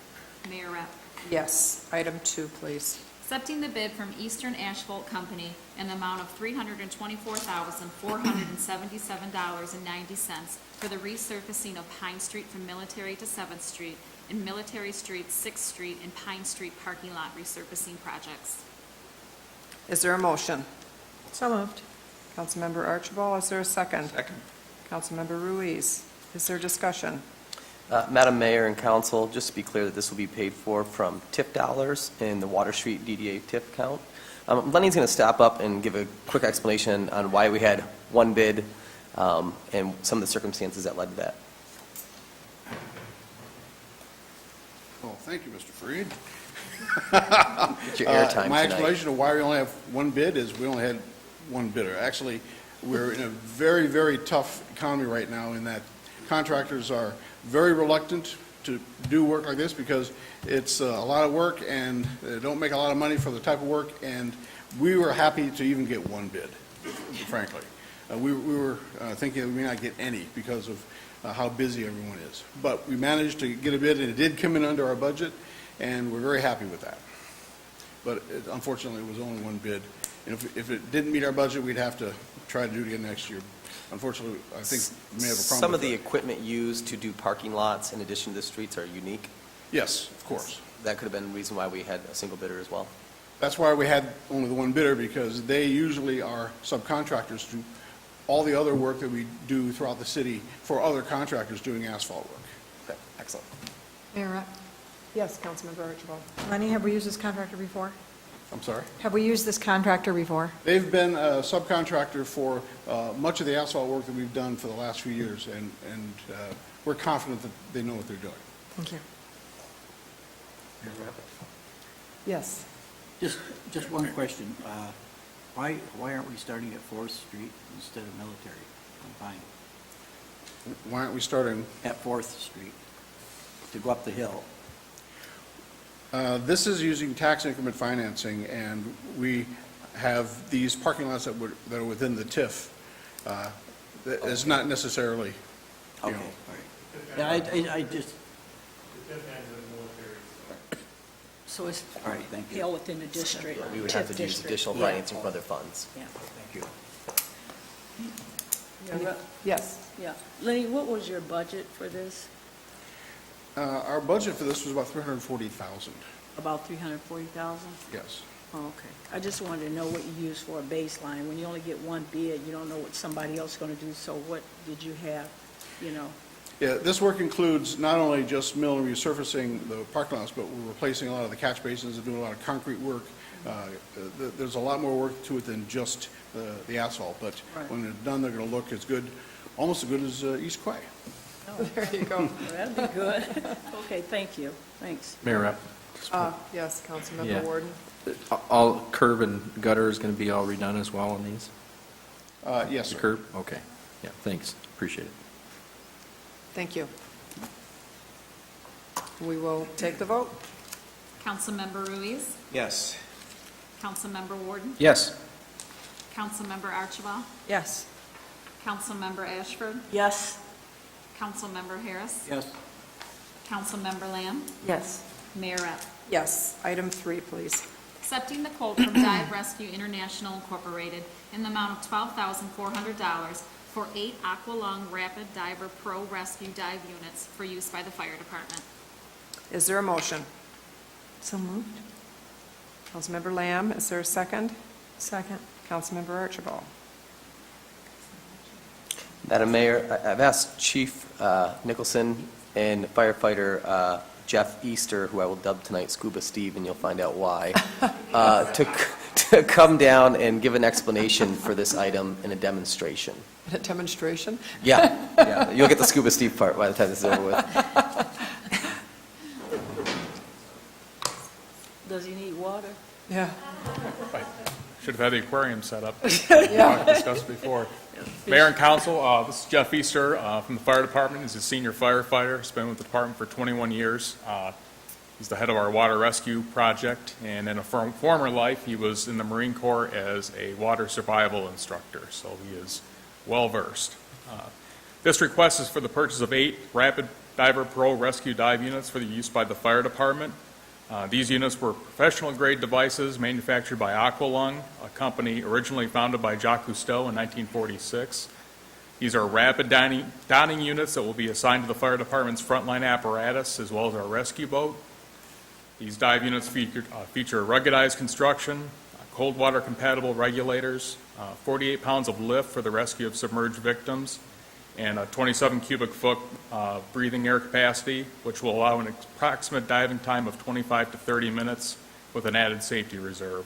Mayor Rep? Yes. Item 2, please. Accepting the bid from Eastern Asphalt Company in the amount of $324,477.90 for the resurfacing of Pine Street from Military to 7th Street and Military Street, 6th Street, and Pine Street parking lot resurfacing projects. Is there a motion? So moved. Councilmember Archibald, is there a second? Second. Councilmember Ruiz, is there discussion? Madam Mayor and Council, just to be clear that this will be paid for from TIF dollars in the Water Street DDA TIF account. Lenny's going to stop up and give a quick explanation on why we had one bid and some of the circumstances that led to that. Well, thank you, Mr. Freed. Get your airtime My tonight. explanation of why we only have one bid is we only had one bidder. Actually, we're in a very, very tough economy right now in that contractors are very reluctant to do work like this because it's a lot of work and they don't make a lot of money for the type of work, and we were happy to even get one bid, frankly. We were thinking that we may not get any because of how busy everyone is. But we managed to get a bid, and it did come in under our budget, and we're very happy with that. But unfortunately, it was only one bid. And if it didn't meet our budget, we'd have to try to do it again next year. Unfortunately, I think we may have a problem Some of with the that. equipment used to do parking lots in addition to the streets are unique. Yes, of course. That could have been the reason why we had a single bidder as well. That's why we had only the one bidder, because they usually are subcontractors to all the other work that we do throughout the city for other contractors doing asphalt work. Okay, excellent. Mayor Rep. Yes, Councilmember Archibald. Lenny, have we used this contractor before? I'm sorry? Have we used this contractor before? They've been a subcontractor for much of the asphalt work that we've done for the last few years, and we're confident that they know what they're doing. Thank you. Yes. Just one question. Why aren't we starting at 4th Street instead of Military on Pine? Why aren't we starting? At 4th Street, to go up the hill. This is using tax increment financing, and we have these parking lots that are within the TIF. It's not necessarily, you Okay, know. all right. Yeah, I just, So it's all right, thank you. held within the district. We would have TIF to use district. additional Yeah. financing from other funds. Yeah. Thank you. Yes. Yeah. Lenny, what was your budget for this? Our budget for this was about $340,000, About 340,000? yes. Oh, okay. I just wanted to know what you used for a baseline. When you only get one bid, you don't know what somebody else is going to do, so what did you have, you know? Yeah, this work includes not only just mill and resurfacing the parking lots, but we're replacing a lot of the catch basins and doing a lot of concrete work. There's a lot more work to it than just the asphalt, but Right. when they're done, they're going to look as good, almost as good as East Quay. There you go. Well, that'd be good. Okay, thank you. Thanks. Mayor Rep. Yes, Councilmember Yeah. Warden. All curb and gutter is going to be all redone as well on these? Yes, The sir. curb? Okay. Yeah, thanks. Appreciate it. Thank you. We will take the vote. Councilmember Ruiz? Yes. Councilmember Warden? Yes. Councilmember Archibald? Yes. Councilmember Ashford? Yes? Councilmember Harris? Yes. Councilmember Lamb? Yes. Mayor Rep? Yes. Item 3, please. accepting the quote from Dive Rescue International Incorporated in the amount of $12,400 for 8 Aqualung Rapid Diver Pro Rescue dive units for use by the fire department. Is there a motion? So moved. Councilmember Lamb, is there a second? Second. Councilmember Archibald. Madam Mayor, I've asked Chief Nicholson and firefighter Jeff Easter, who I will dub tonight Scuba Steve, and you'll find out why, to come down and give an explanation for this item in a demonstration. A demonstration? Yeah, you'll get the Scuba Steve part by the time this is over with. Does he need water? Yeah. Should have had the aquarium set up. Yeah. Discussed before. Mayor and council, this is Jeff Easter from the fire department. He's a senior firefighter. He's been with the department for 21 years. He's the head of our water rescue project, and in a former life, he was in the Marine Corps as a water survival instructor, so he is well-versed. This request is for the purchase of 8 Rapid Diver Pro Rescue dive units for the use by the fire department. These units were professional-grade devices manufactured by Aqualung, a company originally founded by Jacques Cousteau in 1946. These are rapid downing units that will be assigned to the fire department's frontline apparatus as well as our rescue boat. These dive units feature ruggedized construction, cold water-compatible regulators, 48 pounds of lift for the rescue of submerged victims, and a 27 cubic foot breathing air capacity, which will allow an approximate diving time of 25 to 30 minutes with an added safety reserve.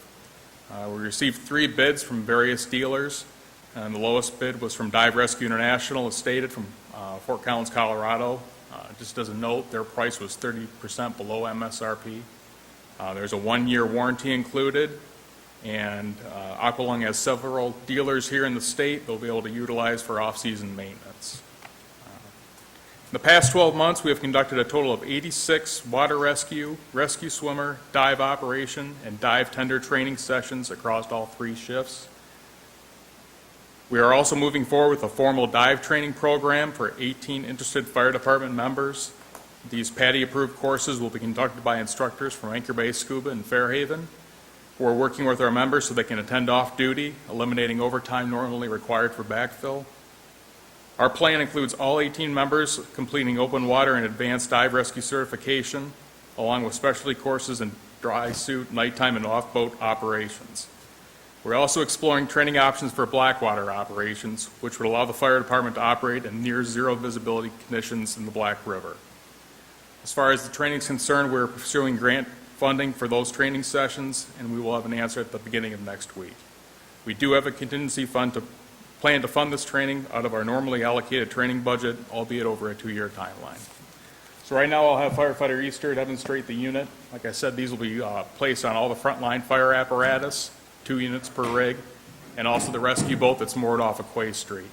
We received 3 bids from various dealers, and the lowest bid was from Dive Rescue International, as stated, from Fort Collins, Colorado. Just as a note, their price was 30% below MSRP. There's a 1-year warranty included, and Aqualung has several dealers here in the state they'll be able to utilize for off-season maintenance. In the past 12 months, we have conducted a total of 86 water rescue, rescue swimmer, dive operation, and dive tender training sessions across all 3 shifts. We are also moving forward with a formal dive training program for 18 interested fire department members. These PADI-approved courses will be conducted by instructors from Anchor Bay Scuba in Fairhaven. We're working with our members so they can attend off-duty, eliminating overtime normally required for backfill. Our plan includes all 18 members completing open water and advanced dive rescue certification, along with specialty courses in dry suit, nighttime, and off-boat operations. We're also exploring training options for blackwater operations, which would allow the fire department to operate in near-zero visibility conditions in the Black River. As far as the training is concerned, we're pursuing grant funding for those training sessions, and we will have an answer at the beginning of next week. We do have a contingency fund to plan to fund this training out of our normally allocated training budget, albeit over a 2-year timeline. So right now I'll have firefighter Easter demonstrate the unit. Like I said, these will be placed on all the frontline fire apparatus, 2 units per rig, and also the rescue boat that's moored off of Quay Street.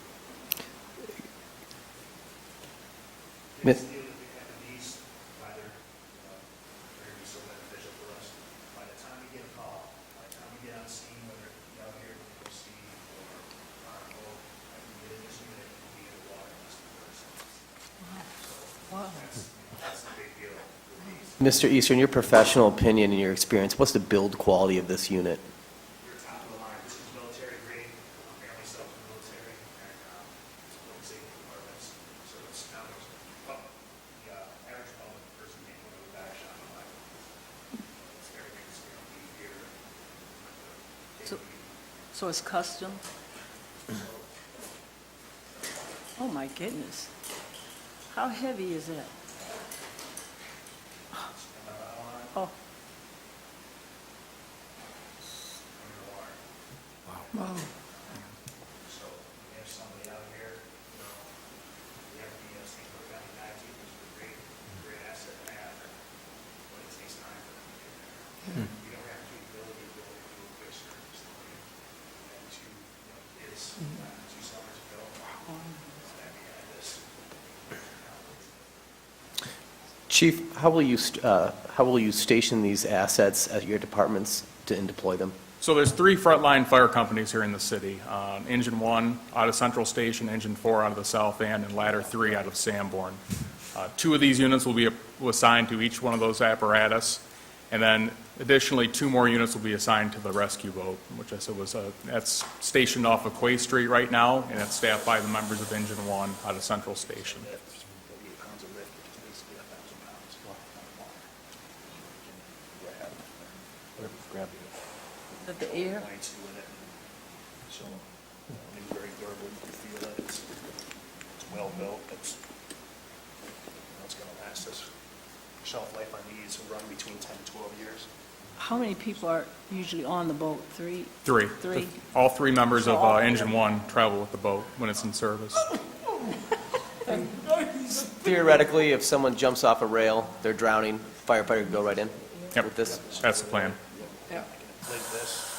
Mr. Easter, in your professional opinion and your experience, what's the build quality of this unit? We're top of the line. This is military grade, family stuff in the military, and public safety departments. So it's not the average public person can't go to a back shop and buy it. It's everything's going to be here. So it's custom? Oh, my goodness. How heavy is that? Oh. Wow. So we have somebody out here, we have to think for family dive team, which is a great asset to have, but it takes time for them to get there. We don't have the ability to do a quick service. We had 2 kids, 2 summers ago, that we had this. Chief, how will you station these assets at your departments and deploy them? So there's 3 frontline fire companies here in the city. Engine 1 out of Central Station, Engine 4 out of the South End, and Ladder 3 out of Sanborn. 2 of these units will be assigned to each one of those apparatus. And then Additionally, 2 more units will be assigned to the rescue boat, which I said was, that's stationed off of Quay Street right now, and it's staffed by the members of Engine 1 out of Central Station. Is that the air? So, it's very durable, you can feel it, it's well built, it's going to last us. Shelf life on these will run between 10 and 12 years. How many people are usually on the boat? Three? 3. Three. All 3 members So of all- Engine 1 travel with the boat when it's in service. Theoretically, if someone jumps off a rail, they're drowning, firefighter could go right in Yep, with this? that's the plan. Yeah. I can inflate this.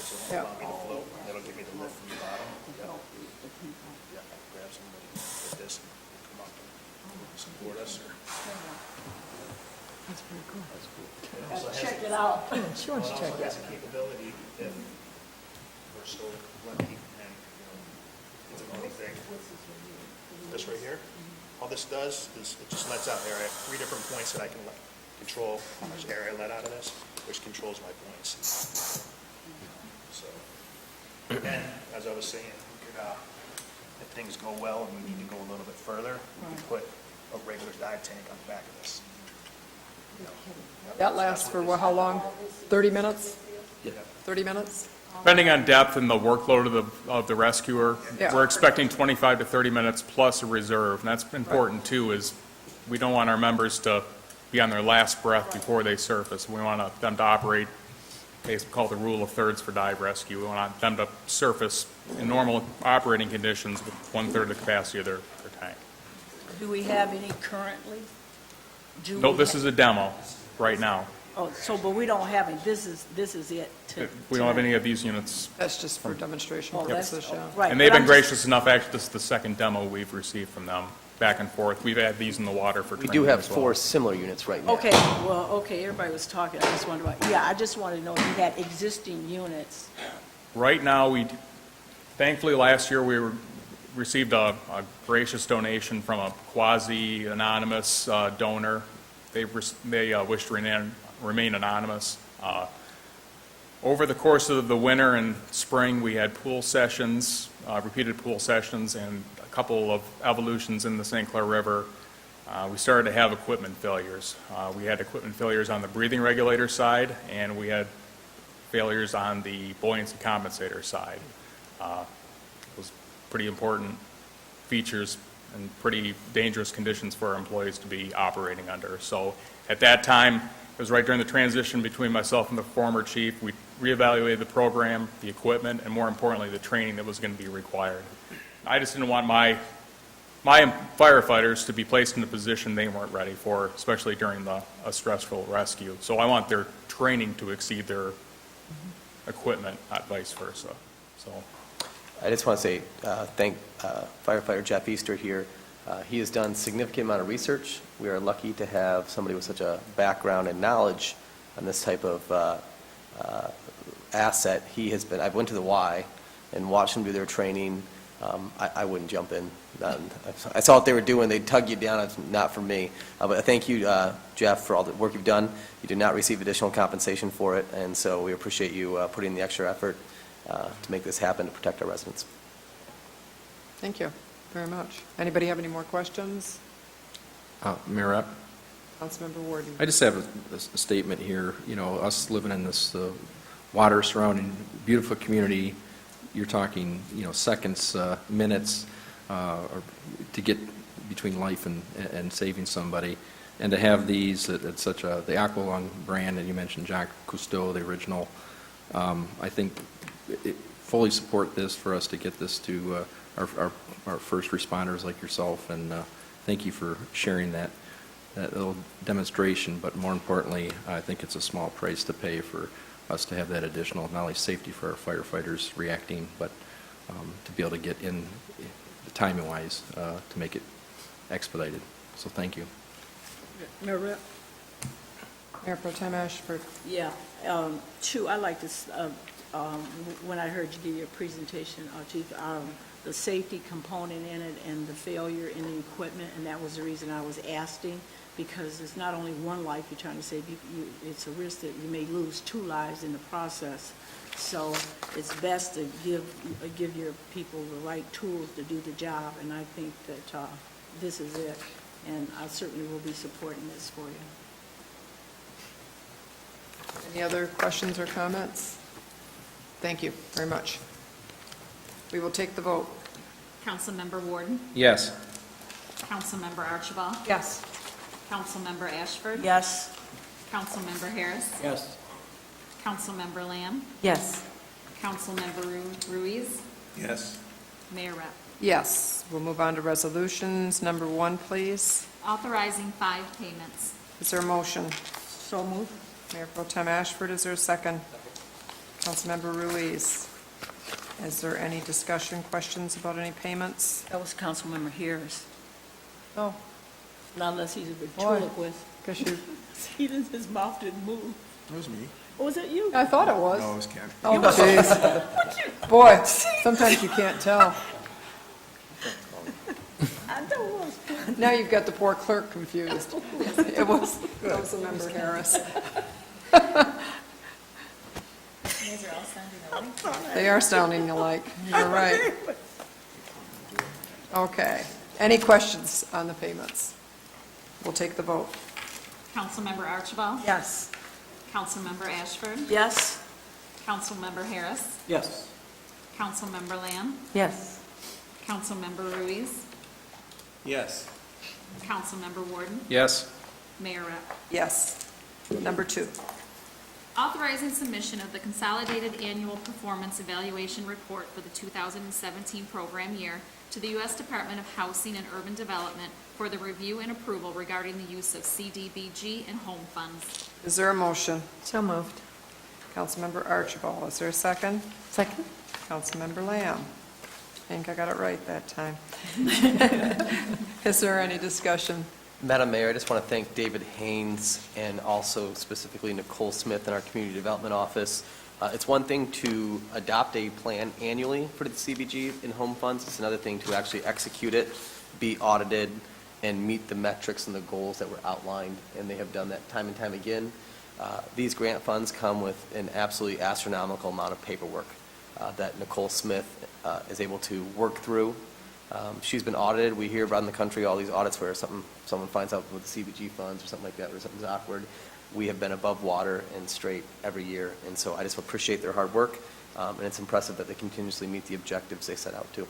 It's Yeah. allow me to float, that'll give me the lift from the bottom. Yeah, grab somebody with this and come up and support us. That's pretty cool. Check it out. She wants to check It that. has a capability if we're so lucky and, it's a funny thing. This right here, all this does is it just lets out air. I have 3 different points that I can control how much air I let out of this, which controls my points. So, and as I was saying, we could, if things go well and we need to go a little bit further, we could put a regular dive tank on the back of this. That lasts for how long? 30 minutes? Yeah. 30 minutes? Depending on depth and the workload of the rescuer, Yeah. we're expecting 25 to 30 minutes plus a reserve. And that's important too, is we don't want our members to be on their last breath before they surface. We want them to operate, it's called the rule of thirds for dive rescue. We want them to surface in normal operating conditions with 1/3 of the capacity of their tank. Do we have any currently? No, this is a demo right now. Oh, so, but we don't have any, this is it? We don't have any of these units. That's just for demonstration Oh, that's- purposes, yeah. Right. And they've but been I'm just- gracious enough, actually, this is the second demo we've received from them, back and forth. We've had these in the water for We training do have as well. 4 similar units right now. Okay, well, okay, everybody was talking, I just wondered about, yeah, I just wanted to know if you had existing units. Right now, thankfully, last year, received a gracious donation from a quasi-anonymous donor. They wish to remain anonymous. Over the course of the winter and spring, we had pool sessions, repeated pool sessions, and a couple of evolutions in the St. Clair River. We started to have equipment failures. We had equipment failures on the breathing regulator side, and we had failures on the buoyancy compensator side. Those pretty important features and pretty dangerous conditions for our employees to be operating under. So at that time, it was right during the transition between myself and the former chief. We reevaluated the program, the equipment, and more importantly, the training that was going to be required. I just didn't want my firefighters to be placed in a position they weren't ready for, especially during a stressful rescue. So I want their training to exceed their equipment, not vice versa. So. I just want to say, thank firefighter Jeff Easter here. He has done significant amount of research. We are lucky to have somebody with such a background and knowledge on this type of asset. I went to the Y and watched them do their training. I wouldn't jump in. I saw what they were doing. They'd tug you down. It's not for me. But thank you, Jeff, for all the work you've done. You did not receive additional compensation for it, and so we appreciate you putting the extra effort to make this happen to protect our residents. Thank you very much. Anybody have any more questions? Mayor Rapp? Councilmember Ward. I just have a statement here. You know, us living in this water surrounding beautiful community, you're talking, seconds, minutes to get between life and saving somebody. And to have these at such the Aqualung brand, and you mentioned Jacques Cousteau, the original, I think fully support this for us to get this to our first responders like yourself, and thank you for sharing that little demonstration. But more importantly, I think it's a small price to pay for us to have that additional, not only safety for our firefighters reacting, but to be able to get in timing-wise to make it expedited. So thank you. Mayor Rep? Mayor Pro Tem Ashford. Yeah, I like this, when I heard you give your presentation, Chief, the safety component in it and the failure in the equipment, and that was the reason I was asking, because it's not only one life you're trying to save, it's a risk that you may lose 2 lives in the process. So it's best to give your people the right tools to do the job, and I think that this is it, and I certainly will be supporting this for you. Any other questions or comments? Thank you very much. We will take the vote. Councilmember Warden, Yes. Councilmember Archibald, Yes. Councilmember Ashford, Yes? Councilmember Harris, Yes. Councilmember Lamb, Yes. Councilmember Ruiz, Yes. Mayor Rep. Yes, we'll move on to resolutions. Number 1, please. Authorizing 5 payments. Is there a motion? So moved. Mayor Pro Tem Ashford, is there a second? Councilmember Ruiz. Is there any discussion, questions about any payments? That was Councilmember Harris. Oh, Not unless he's a Boy. ventriloquist. because you, His mouth didn't move. It was me. Or was that you? I thought it was. No, it was Ken. Oh, jeez. Boy, sometimes you can't tell. I know it was. Now you've got the poor clerk confused. It was Councilmember Harris. You guys are all sounding alike. They are sounding alike. You're right. Okay. Any questions on the payments? We'll take the vote. Councilmember Archibald, Yes. Councilmember Ashford, Yes? Councilmember Harris, Yes. Councilmember Lamb, Yes. Councilmember Ruiz, Yes. Councilmember Warden, Yes. Mayor Rep. Yes. Number 2. Authorizing submission of the Consolidated Annual Performance Evaluation Report for the 2017 program year to the U.S. Department of Housing and Urban Development for the review and approval regarding the use of CDBG and home funds. Is there a motion? So moved. Councilmember Archibald, is there a second? Second? Councilmember Lamb. I think I got it right that time. Is there any discussion? Madam Mayor, I just want to thank David Haynes and also specifically Nicole Smith in our Community Development Office. It's one thing to adopt a plan annually for the CBG in home funds. It's another thing to actually execute it, be audited, and meet the metrics and the goals that were outlined, and they have done that time and time again. These grant funds come with an absolutely astronomical amount of paperwork that Nicole Smith is able to work through. She's been audited. We hear around the country all these audits where someone finds out with the CBG funds or something like that, or something's awkward. We have been above water and straight every year, and so I just appreciate their hard work, and it's impressive that they continuously meet the objectives they set out to.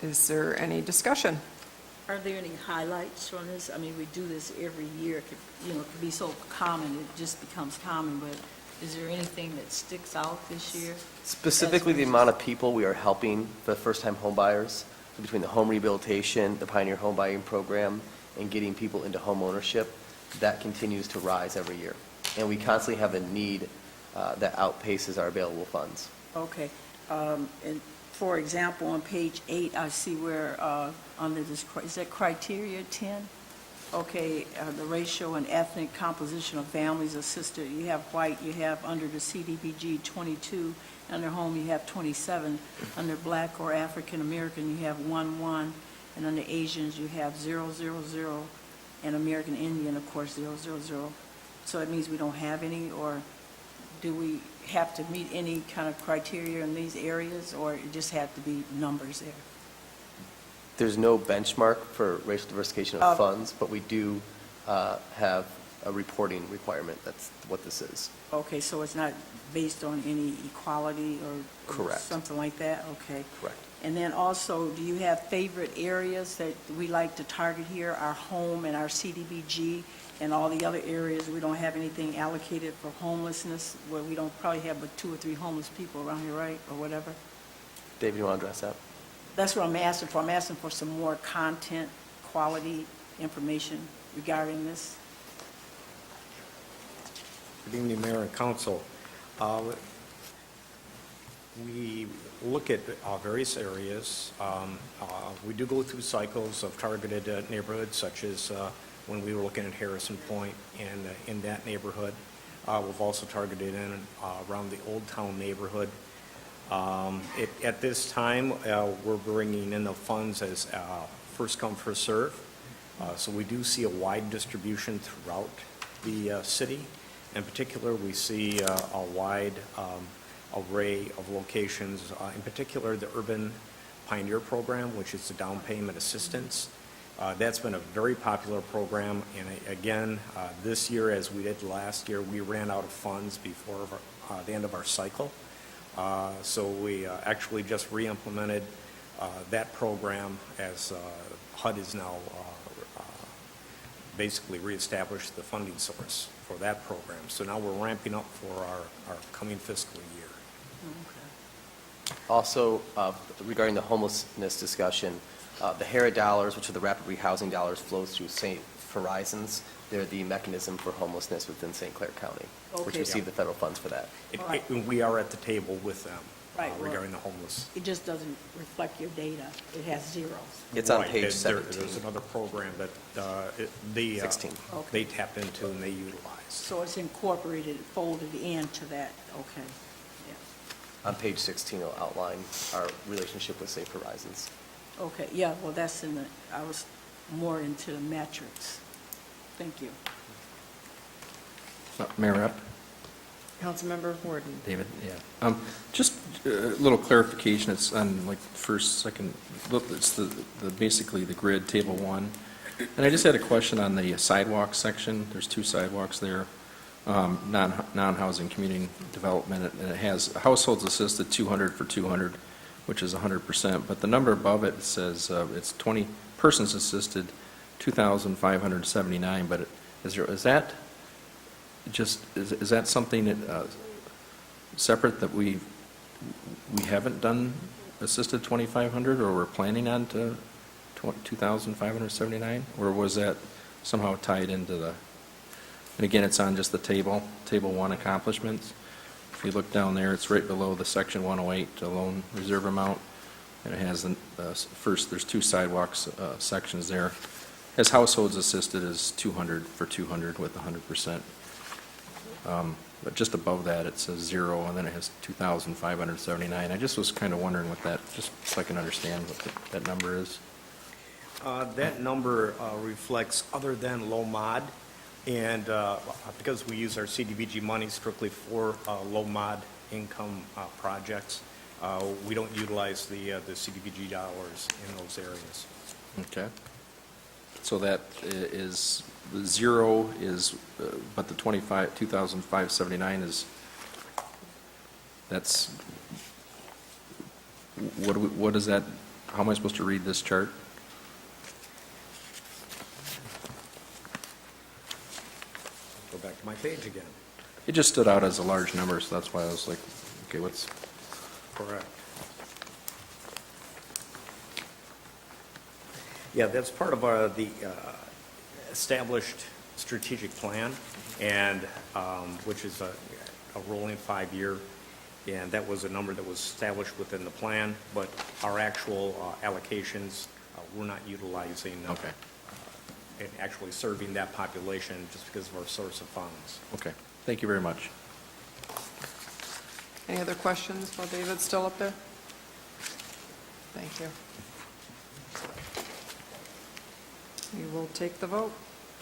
Is there any discussion? Are there any highlights on this? I mean, we do this every year. It could be so common, it just becomes common, but is there anything that sticks out this year? Specifically, the amount of people we are helping for the first-time home buyers, between the home rehabilitation, the Pioneer Home Buying Program, and getting people into home ownership, that continues to rise every year. And we constantly have a need that outpaces our available funds. Okay. And for example, on page 8, I see where under this, is that criteria 10? Okay, the racial and ethnic composition of families assisted, you have white, you have under the CDBG 22, under home you have 27, under black or African American you have 1, and under Asians you have 0, and American Indian, of course, 0. So that means we don't have any, or do we have to meet any kind of criteria in these areas, or it just have to be numbers there? There's no benchmark for racial diversification of funds, but we do have a reporting requirement. That's what this is. Okay, so it's not based on any equality or Correct. something like that? Okay. Correct. And then also, do you have favorite areas that we like to target here? Our home and our CDBG and all the other areas, we don't have anything allocated for homelessness, where we don't probably have but 2 or 3 homeless people around here, right, or whatever? David, you want to address that? That's what I'm asking for. I'm asking for some more content, quality information regarding this. Good evening, Mayor and Council. We look at various areas. We do go through cycles of targeted neighborhoods, such as when we were looking at Harrison Point, and in that neighborhood. We've also targeted in around the Old Town neighborhood. At this time, we're bringing in the funds as first come, first serve. So we do see a wide distribution throughout the city. In particular, we see a wide array of locations, in particular the Urban Pioneer Program, which is the down payment assistance. That's been a very popular program, and again, this year, as we did last year, we ran out of funds before the end of our cycle. So we actually just re-implemented that program as HUD is now basically reestablished the funding source for that program. So now we're ramping up for our coming fiscal year. Also, regarding the homelessness discussion, the HERA dollars, which are the rapid rehousing dollars, flows through St. Horizons. They're the mechanism for homelessness within St. Clair County, which Okay. receive the federal funds for that. We are at the table with them Right, well- regarding the homeless. It just doesn't reflect your data. It has zeros. It's on Right, page there- 17. There's another program that they 16. they tap into and they utilize. So it's incorporated, folded into that, okay. Yeah. On page 16, it'll outline our relationship with Safe Horizons. Okay, yeah, well, that's in the, I was more into the metrics. Thank you. Mayor Rep? Councilmember Warden. David, yeah. Just a little clarification, it's on like first, second, look, it's the basically the grid, table 1. And I just had a question on the sidewalk section. There's 2 sidewalks there, non-housing community development, and it has households assisted 200 for 200, which is 100%. But the number above it says it's 20 persons assisted, 2,579. But is that just is that something that separate that we haven't done assisted 2,500, or we're planning on to 2,579, or was that somehow tied into the? And again, it's on just the table 1 accomplishments. If you look down there, it's right below the section 108, the loan reserve amount, and it has the first. There's 2 sidewalks sections there. As households assisted is 200 for 200 with 100%. But just above that, it says 0, and then it has 2,579. I just was kind of wondering what that, just so I can understand what that number is. That number reflects other than low mod, and because we use our CDBG money strictly for low mod income projects, we don't utilize the CDBG dollars in those areas. Okay. So that is, the 0 is, but the 2,579 is, that's, what is that, how am I supposed to read this chart? Go back to my page again. It just stood out as a large number, so that's why I was like, okay, what's, Correct. Yeah, that's part of the established strategic plan, and which is a rolling 5-year, and that was a number that was established within the plan, but our actual allocations, we're not utilizing Okay. and actually serving that population just because of our source of funds. okay, thank you very much. Any other questions while David's still up there? Thank you. We will take the vote.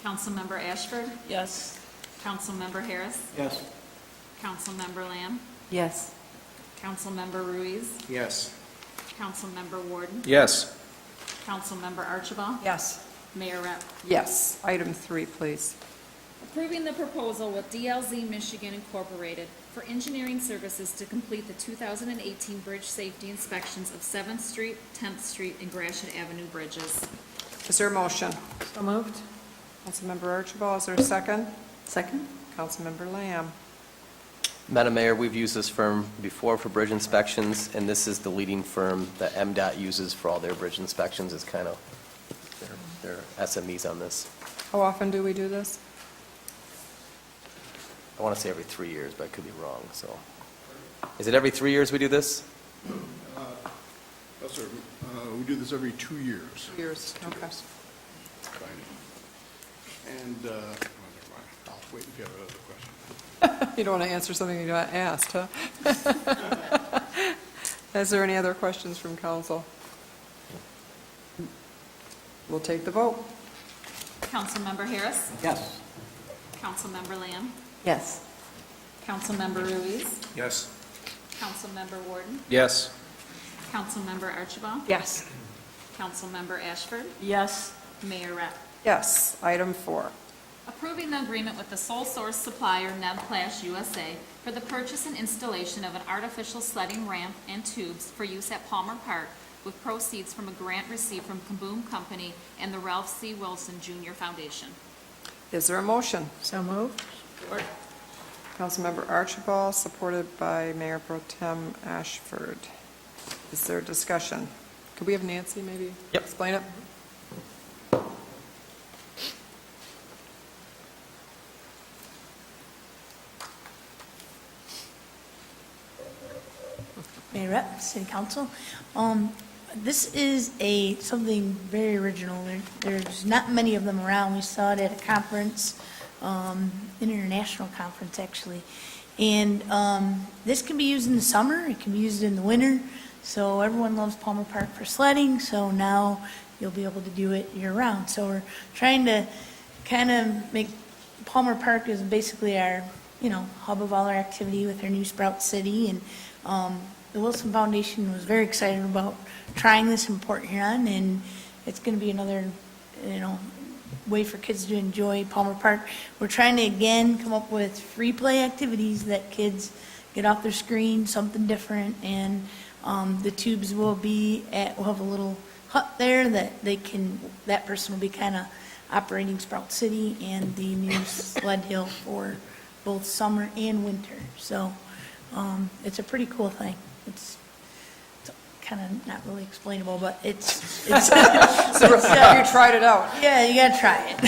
Councilmember Ashford? Yes. Councilmember Harris? Yes. Councilmember Lamb? Yes. Councilmember Ruiz? Yes. Councilmember Warden? Yes. Councilmember Archibald? Yes. Mayor Rep. Yes. Item 3, please. Approving the proposal with DLZ Michigan Incorporated for engineering services to complete the 2018 bridge safety inspections of 7th Street, 10th Street, and Gratiot Avenue bridges. Is there a motion? So moved? Councilmember Archibald, is there a second? Second? Councilmember Lamb. Madam Mayor, we've used this firm before for bridge inspections, and this is the leading firm that MDOT uses for all their bridge inspections. It's kind of their SMEs on this. How often do we do this? I want to say every 3 years, but I could be wrong, so. Is it every 3 years we do this? Yes, sir. We do this every 2 years. 2 years, okay. And, well, never mind. I'll wait if you have another question. You don't want to answer something you got asked, huh? Is there any other questions from council? We'll take the vote. Councilmember Harris. Yes. Councilmember Lamb. Yes. Councilmember Ruiz. Yes. Councilmember Warden. Yes. Councilmember Archibald. Yes. Councilmember Ashford. Yes. Mayor Rep. Yes. Item 4. Approving the agreement with the sole source supplier Nevplash USA for the purchase and installation of an artificial sledding ramp and tubes for use at Palmer Park with proceeds from a grant received from Kaboom Company and the Ralph C. Wilson Jr. Foundation. Is there a motion? So moved. Councilmember Archibald, supported by Mayor Pro Tem Ashford. Is there discussion? Could we have Nancy maybe explain it? Mayor Rep, City Council. This is something very original. There's not many of them around. We saw it at a conference, an international conference actually. And this can be used in the summer, it can be used in the winter. So everyone loves Palmer Park for sledding, so now you'll be able to do it year-round. So we're trying to kind of make Palmer Park is basically our, hub of all our activity with our new Sprout City. And the Wilson Foundation was very excited about trying this in Port Huron, and it's going to be another, way for kids to enjoy Palmer Park. We're trying to, again, come up with free play activities that kids get off their screen, something different, and the tubes will we'll have a little hut there that person will be kind of operating Sprout City and the new sled hill for both summer and winter. So it's a pretty cool thing. It's kind of not really explainable, but it's You tried it out. yeah, you gotta try it.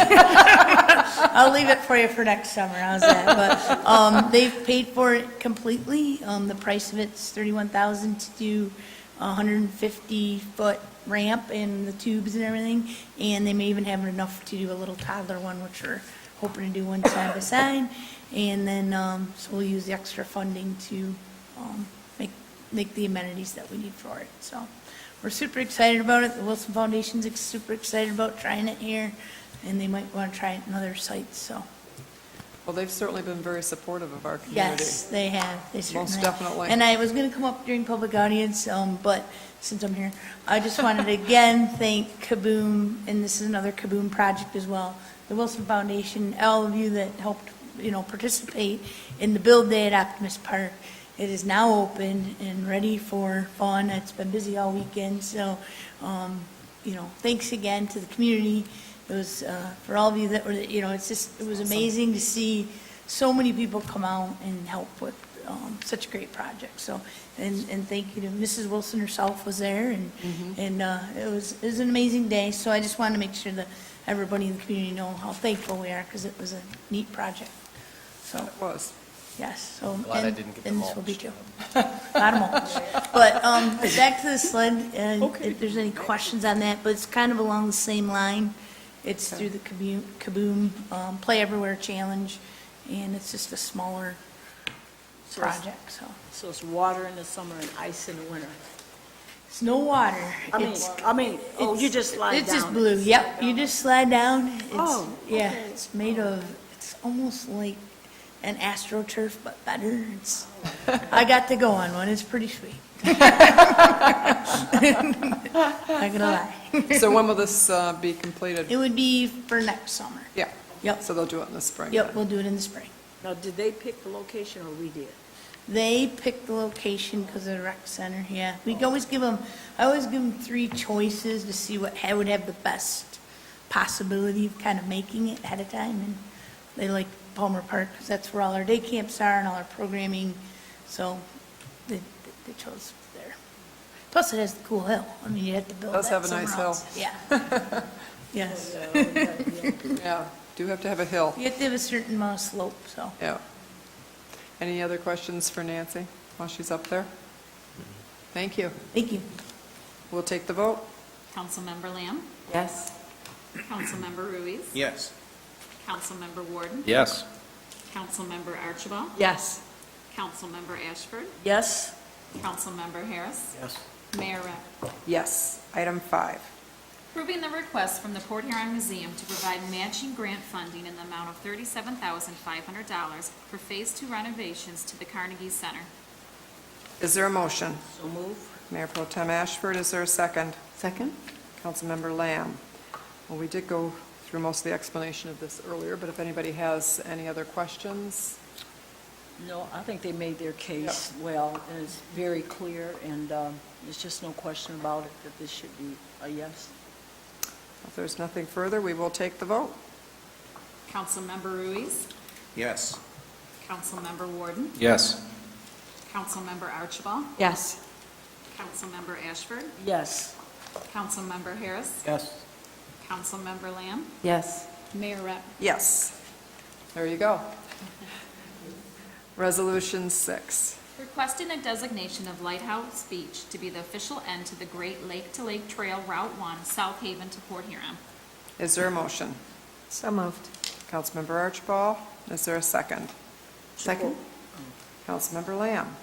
I'll leave it for you for next summer. How's that? But they've paid for it completely. The price of it's $31,000 to do a 150-foot ramp and the tubes and everything, and they may even have enough to do a little toddler one, which we're hoping to do one side by side. And then so we'll use the extra funding to make the amenities that we need for it. So we're super excited about it. The Wilson Foundation's super excited about trying it here, and they might want to try it in other sites. So Well, they've certainly been very supportive of our community. yes, they have. They certainly Most have. definitely. And I was going to come up during public audience, but since I'm here, I just wanted to again thank Kaboom, and this is another Kaboom project as well. The Wilson Foundation, all of you that helped, participate in the build day at Optimist Park. It is now open and ready for fun. It's been busy all weekend, so, thanks again to the community. It was, for all of you that were, it was amazing to see so many people come out and help with such a great project. So, and thank you to Mrs. Wilson herself was there, and it was an amazing day. So I just wanted to make sure that everybody in the community know how thankful we are, because it was a neat project. So It was. yes, so. Glad I didn't get the and this will be mulch. too. A lot of mulch. But back to the sled, and if there's any questions on that, but it's kind of along the same line. It's through the Kaboom Play Everywhere Challenge, and it's just a smaller project, so. So it's water in the summer and ice in the winter. It's no water. You just slide down. It's just blue, yep, you just slide down. It's- Oh, Yeah, okay. it's made of, it's almost like an AstroTurf, but better. I got to go on one, it's pretty sweet. Not gonna lie. So when will this be completed? It would be for next summer. Yeah. Yep. So they'll do it in the spring? Yep, then. we'll do it in the spring. Now, did they pick the location or we did? They picked the location because of the rec center, yeah. I always give them 3 choices to see what would have the best possibility of kind of making it ahead of time. And they like Palmer Park because that's where all our day camps are and all our programming. So they chose there. Plus it has the cool hill. I mean, you have to build It does that have a nice somewhere hill. else. Yeah. Yes. Yeah, do have to have a hill. You have to have a certain amount of slope, so. Yeah. Any other questions for Nancy while she's up there? Thank you. Thank you. We'll take the vote. Councilmember Lamb. Yes. Councilmember Ruiz. Yes. Councilmember Warden. Yes. Councilmember Archibald. Yes. Councilmember Ashford. Yes. Councilmember Harris. Yes. Mayor Rep. Yes. Item 5. Approving the request from the Port Huron Museum to provide matching grant funding in the amount of $37,500 for Phase 2 renovations to the Carnegie Center. Is there a motion? So move. Mayor Pro Tem Ashford, is there a second? Second? Councilmember Lamb. Well, we did go through most of the explanation of this earlier, but if anybody has any other questions? No, I think they made their case well, and it's very clear, and there's just no question about it that this should be a yes. If there's nothing further, we will take the vote. Councilmember Ruiz, Yes. Councilmember Warden, Yes. Councilmember Archibald, Yes. Councilmember Ashford, Yes. Councilmember Harris, Yes. Councilmember Lamb, Yes. Mayor Rep. Yes. There you go. Resolution 6. Requesting the designation of Lighthouse Beach to be the official end to the Great Lake to Lake Trail Route 1, South Haven to Port Huron. Is there a motion? So moved. Councilmember Archibald, is there a second? Second? Councilmember Lamb.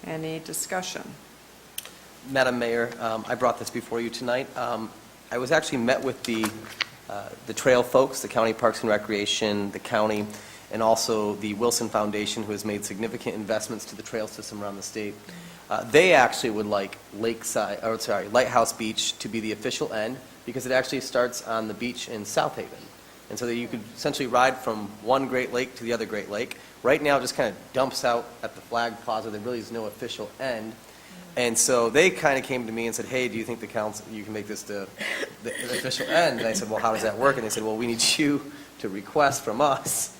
Any discussion? Madam Mayor, I brought this before you tonight. I was actually met with the trail folks, the County Parks and Recreation, the county, and also the Wilson Foundation, who has made significant investments to the trail system around the state. They actually would like Lighthouse Beach to be the official end, because it actually starts on the beach in South Haven. And so that you could essentially ride from one Great Lake to the other Great Lake. Right now, it just kind of dumps out at the Flag Plaza. There really is no official end. And so they kind of came to me and said, hey, do you think the council, you can make this the official end? And I said, well, how does that work? And they said, well, we need you to request from us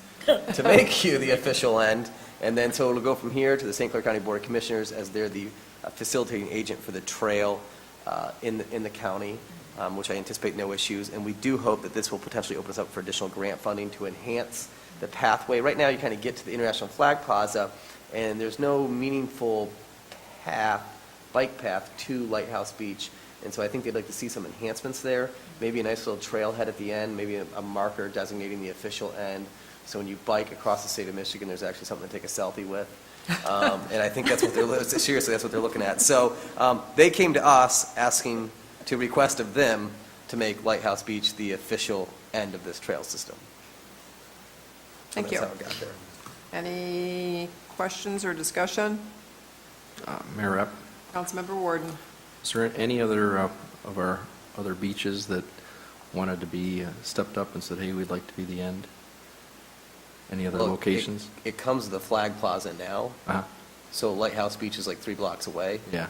to make you the official end. And then so it'll go from here to the St. Clair County Board of Commissioners, as they're the facilitating agent for the trail in the county, which I anticipate no issues. And we do hope that this will potentially open us up for additional grant funding to enhance the pathway. Right now, you kind of get to the International Flag Plaza, and there's no meaningful bike path to Lighthouse Beach. And so I think they'd like to see some enhancements there, maybe a nice little trailhead at the end, maybe a marker designating the official end. So when you bike across the state of Michigan, there's actually something to take a selfie with. And I think that's what seriously, that's what they're looking at. So they came to us asking to request of them to make Lighthouse Beach the official end of this trail system. Thank you. That's how it got there. Any questions or discussion? Mayor Rep, Councilmember Warden. is there any other of our other beaches that wanted to be stepped up and said, hey, we'd like to be the end? Any other Well, locations? It comes to the Flag Plaza now, Uh-huh. so Lighthouse Beach is like 3 blocks away. Yeah.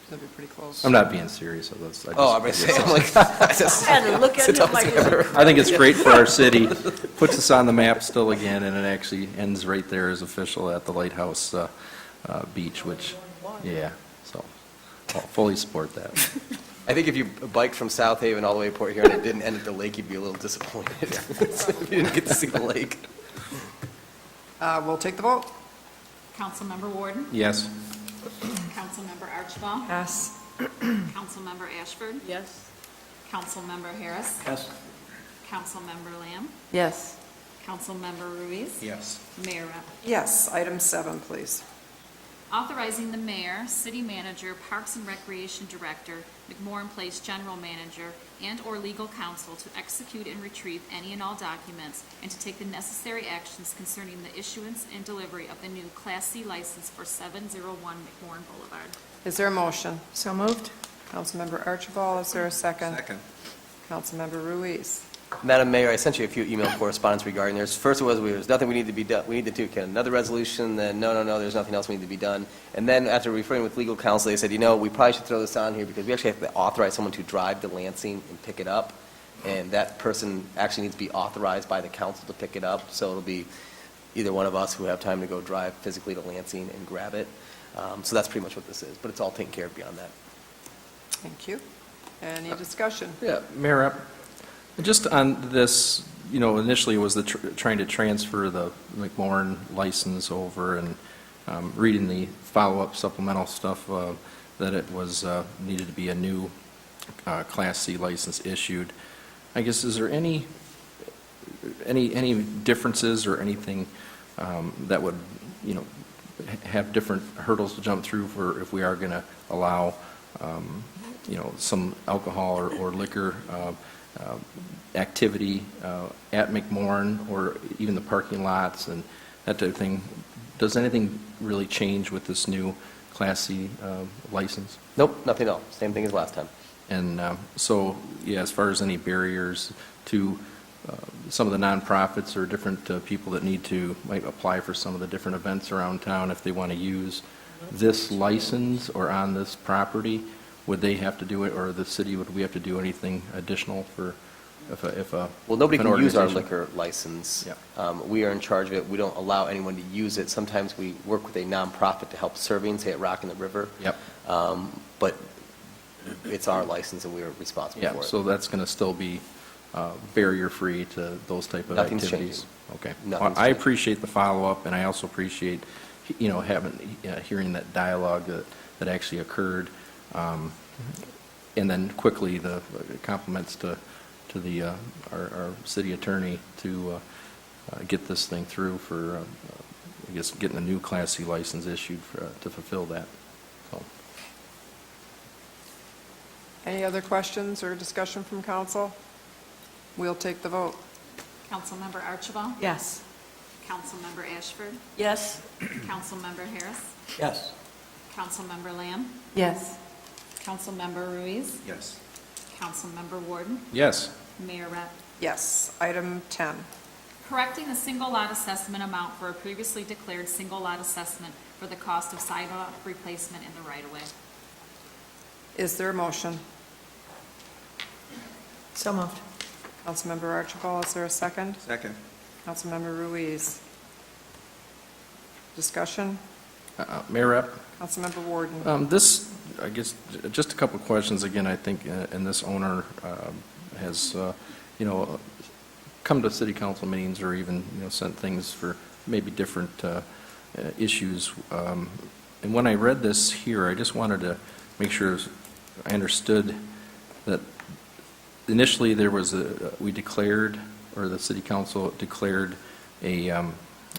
That'd be pretty close. I'm not being serious. I'm like, I just I had to look at it's it the toughest like thing I've ever- I think it's great for our city, puts us on the map still again, and it actually ends right there as official at the Lighthouse Beach, which, yeah, so I'll fully support that. I think if you biked from South Haven all the way to Port Huron and it didn't end at the lake, you'd be a little disappointed if you didn't get to see the lake. We'll take the vote. Councilmember Warden, Yes. Councilmember Archibald, Yes. Councilmember Ashford, Yes. Councilmember Harris, Yes. Councilmember Lamb, Yes. Councilmember Ruiz, Yes. Mayor Rep. Yes. Item 7, please. Authorizing the mayor, city manager, Parks and Recreation Director, McMorran Place General Manager, and/or legal counsel to execute and retrieve any and all documents and to take the necessary actions concerning the issuance and delivery of the new Class C license for 701 McMorran Boulevard. Is there a motion? So moved. Councilmember Archibald, is there a second? Second. Councilmember Ruiz. Madam Mayor, I sent you a few email correspondence regarding this. First was, there's nothing we need to be done. We need to do another resolution, then no, there's nothing else we need to be done. And then after referring with legal counsel, they said, we probably should throw this on here because we actually have to authorize someone to drive to Lansing and pick it up. And that person actually needs to be authorized by the council to pick it up. So it'll be either one of us who have time to go drive physically to Lansing and grab it. So that's pretty much what this is, but it's all taken care of beyond that. Thank you. Any discussion? Yeah, Mayor Rep, just on this, initially it was trying to transfer the McMorran license over, and reading the follow-up supplemental stuff, that it was needed to be a new Class C license issued. I guess, is there any differences or anything that would, have different hurdles to jump through for if we are going to allow some alcohol or liquor activity at McMorran or even the parking lots and that type of thing. Does anything really change with this new Class C license? Nope, nothing else. Same thing as last time. And so, yeah, as far as any barriers to some of the nonprofits or different people that might apply for some of the different events around town, if they want to use this license or on this property, would they have to do it, or the city, would we have to do anything additional for, if a... Well, nobody an can use our organization- liquor license. Yeah. We are in charge of it. We don't allow anyone to use it. Sometimes we work with a nonprofit to help serving, say at Rock in the River. Yep. But it's our license and we are responsible Yeah, for it. so that's going to still be barrier-free to those type of Nothing's activities? changing. Okay. Nothing's Well, I changing. appreciate the follow-up, and I also appreciate, hearing that dialogue that actually occurred. And then quickly, the compliments to our city attorney to get this thing through for, I guess, getting a new Class C license issued to fulfill that. So. Any other questions or discussion from council? We'll take the vote. Councilmember Archibald? Yes. Councilmember Ashford? Yes. Councilmember Harris? Yes. Councilmember Lamb? Yes. Councilmember Ruiz? Yes. Councilmember Warden? Yes. Mayor Rep? Yes. Item 10. Correcting the single lot assessment amount for a previously declared single lot assessment for the cost of sidewalk replacement in the right-of-way. Is there a motion? So moved. Councilmember Archibald, is there a second? Second. Councilmember Ruiz. Discussion? Mayor Rep? Councilmember Warden. This, I guess, just a couple of questions. Again, I think, and this owner has, come to city council meetings or even, sent things for maybe different issues. And when I read this here, I just wanted to make sure I understood that initially there was we declared, or the city council declared a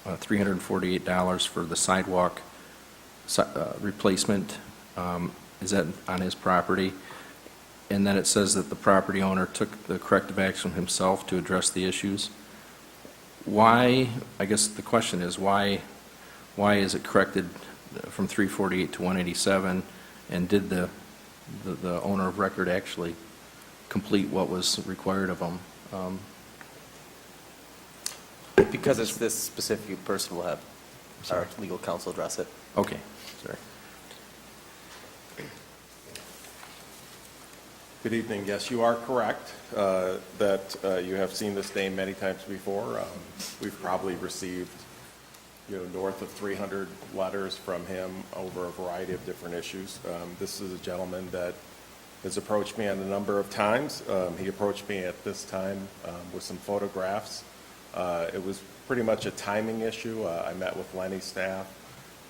$348 for the sidewalk replacement. Is that on his property? And then it says that the property owner took the corrective action himself to address the issues. Why, I guess the question is, why is it corrected from 348 to 187? And did the owner of record actually complete what was required of him? Because it's this specific person, will have our legal counsel address it. Okay, sorry. Good evening. Yes, you are correct that you have seen this name many times before. We've probably received, north of 300 letters from him over a variety of different issues. This is a gentleman that has approached me on a number of times. He approached me at this time with some photographs. It was pretty much a timing issue. I met with Lenny's staff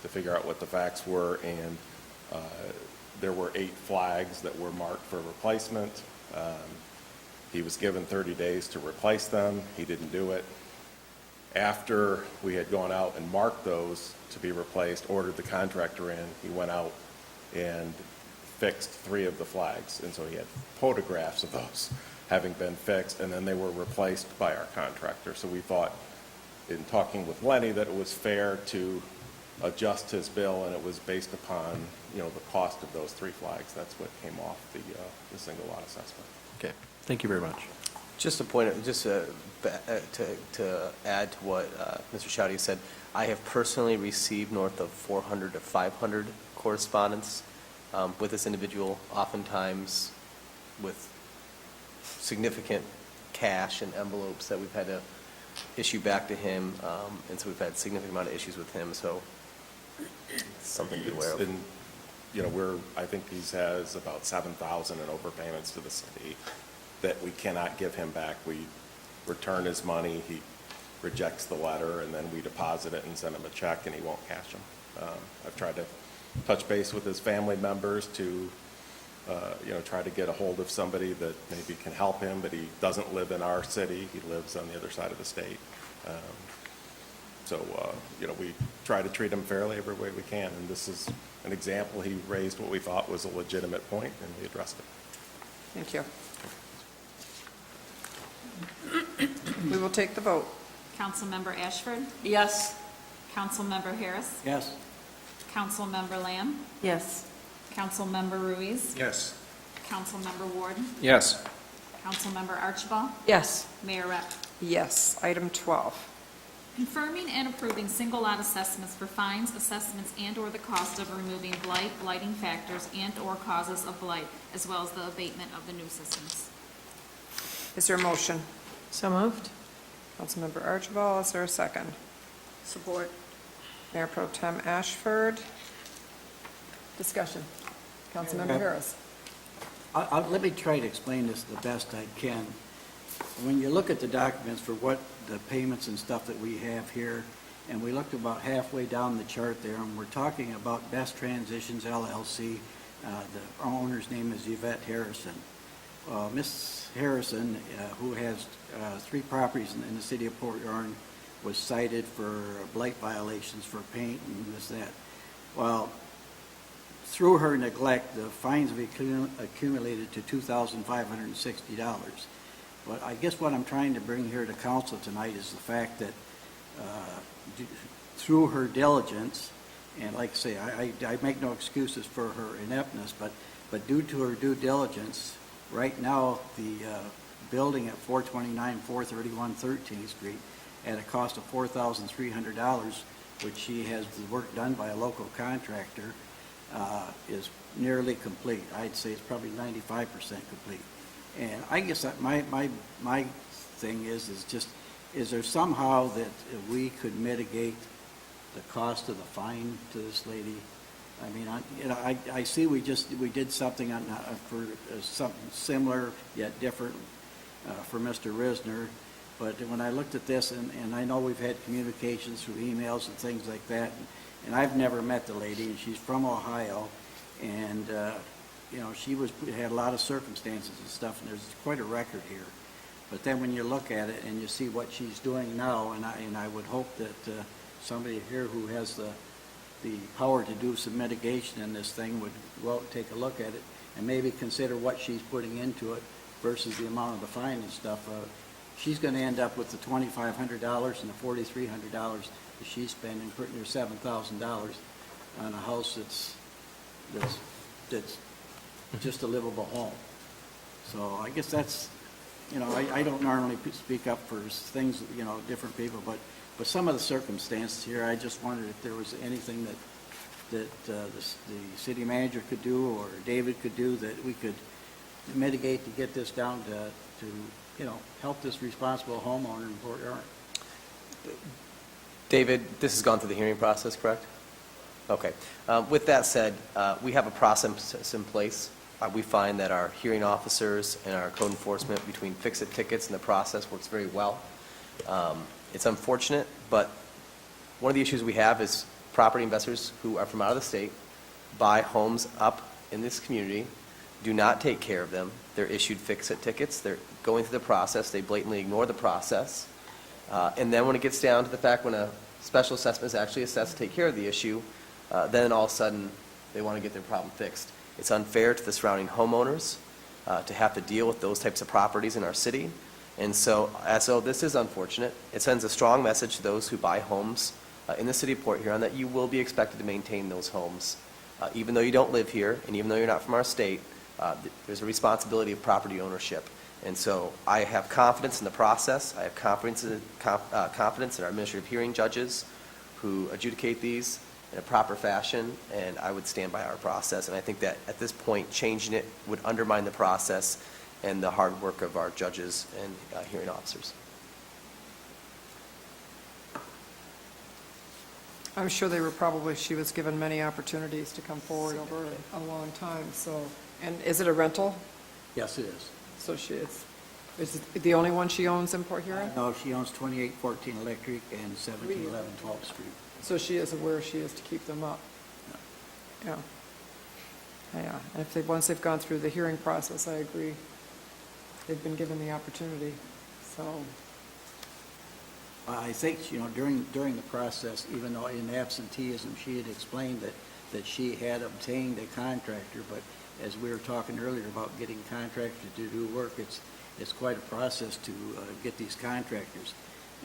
to figure out what the facts were, and there were 8 flags that were marked for replacement. He was given 30 days to replace them. He didn't do it. After we had gone out and marked those to be replaced, ordered the contractor in, he went out and fixed 3 of the flags. And so he had photographs of those having been fixed, and then they were replaced by our contractor. So we thought, in talking with Lenny, that it was fair to adjust his bill, and it was based upon, the cost of those 3 flags. That's what came off the single lot assessment. Okay, thank you very much. Just a point, just to add to what Mr. Shouty said, I have personally received north of 400 to 500 correspondence with this individual, oftentimes with significant cash and envelopes that we've had to issue back to him, and so we've had a significant amount of issues with him, so it's something to be aware of. And, I think he has about 7,000 in overpayments to the city that we cannot give him back. We return his money, he rejects the letter, and then we deposit it and send him a check, and he won't cash them. I've tried to touch base with his family members to, try to get a hold of somebody that maybe can help him, but he doesn't live in our city. He lives on the other side of the state. So we try to treat him fairly every way we can, and this is an example. He raised what we thought was a legitimate point, and we addressed it. Thank you. We will take the vote. Councilmember Ashford? Yes. Councilmember Harris? Yes? Councilmember Lamb? Yes. Councilmember Ruiz? Yes. Councilmember Ward? Yes. Councilmember Archibald? Yes. Mayor Rep? Yes. Item 12. Confirming and approving single lot assessments for fines, assessments, and/or the cost of removing blight, blighting factors, and/or causes of blight, as well as the abatement of the nuisance. Is there a motion? So moved? Councilmember Archibald, is there a second? Support. Mayor Pro Tem Ashford. Discussion. Councilmember Harris. Let me try to explain this the best I can. When you look at the documents for what the payments and stuff that we have here, and we looked about halfway down the chart there, and we're talking about Best Transitions LLC. The owner's name is Yvette Harrison. Miss Harrison, who has 3 properties in the city of Port Huron, was cited for blight violations for paint and this, that. Well, through her neglect, the fines have accumulated to $2,560. But I guess what I'm trying to bring here to council tonight is the fact that through her diligence, and like I say, I make no excuses for her ineptness, but due to her due diligence, right now the building at 429, 431 13th Street at a cost of $4,300, which she has the work done by a local contractor, is nearly complete. I'd say it's probably 95% complete. And I guess that my thing is there somehow that we could mitigate the cost of the fine to this lady? I mean, I see we did something for something similar yet different for Mr. Risner, but when I looked at this, and I know we've had communications through emails and things like that, and I've never met the lady, and she's from Ohio, and she had a lot of circumstances and stuff, and there's quite a record here. But then when you look at it and you see what she's doing now, and I would hope that somebody here who has the power to do some mitigation in this thing would go out and take a look at it and maybe consider what she's putting into it versus the amount of the fine and stuff. She's going to end up with the $2,500 and the $4,300 that she's spending, putting her $7,000 on a house that's just a livable home. So I guess that's, I don't normally speak up for things, different people, but some of the circumstances here, I just wondered if there was anything that the city manager could do or David could do that we could mitigate to get this down to help this responsible homeowner in Port Huron. David, this has gone through the hearing process, correct? Okay. With that said, we have a process in place. We find that our hearing officers and our code enforcement between fix-it tickets and the process works very well. It's unfortunate, but one of the issues we have is property investors who are from out of the state buy homes up in this community, do not take care of them. They're issued fix-it tickets. They're going through the process. They blatantly ignore the process. And then when it gets down to the fact when a special assessment is actually assessed to take care of the issue, then all of a sudden they want to get their problem fixed. It's unfair to the surrounding homeowners to have to deal with those types of properties in our city. And so this is unfortunate. It sends a strong message to those who buy homes in the city of Port Huron that you will be expected to maintain those homes. Even though you don't live here and even though you're not from our state, there's a responsibility of property ownership. And so I have confidence in the process. I have confidence in our administrative hearing judges who adjudicate these in a proper fashion, and I would stand by our process. And I think that at this point, changing it would undermine the process and the hard work of our judges and hearing officers. I'm sure she was given many opportunities to come forward over a long time, so, and is it a rental? Yes, it is. So she is it the only one she owns in Port Huron? No, she owns 2814 Electric and 1711 12th Street. So she is aware she is to keep them up? Yeah. Yeah, and once they've gone through the hearing process, I agree. They've been given the opportunity, so. I think, during the process, even though in absenteeism, she had explained that she had obtained a contractor, but as we were talking earlier about getting contractors to do work, it's quite a process to get these contractors.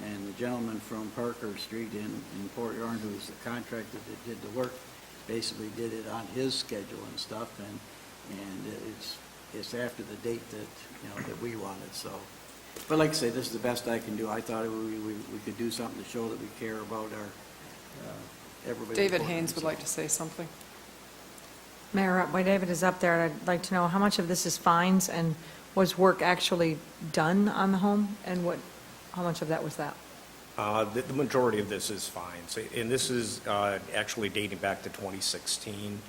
And the gentleman from Parker Street in Port Huron, who's the contractor that did the work, basically did it on his schedule and stuff, and it's after the date that, that we wanted, so. But like I say, this is the best I can do. I thought we could do something to show that we care about our, everybody. David Haynes would like to say something. Mayor, while David is up there, I'd like to know how much of this is fines, and was work actually done on the home, and how much of that was that? The majority of this is fines, and this is actually dating back to 2016.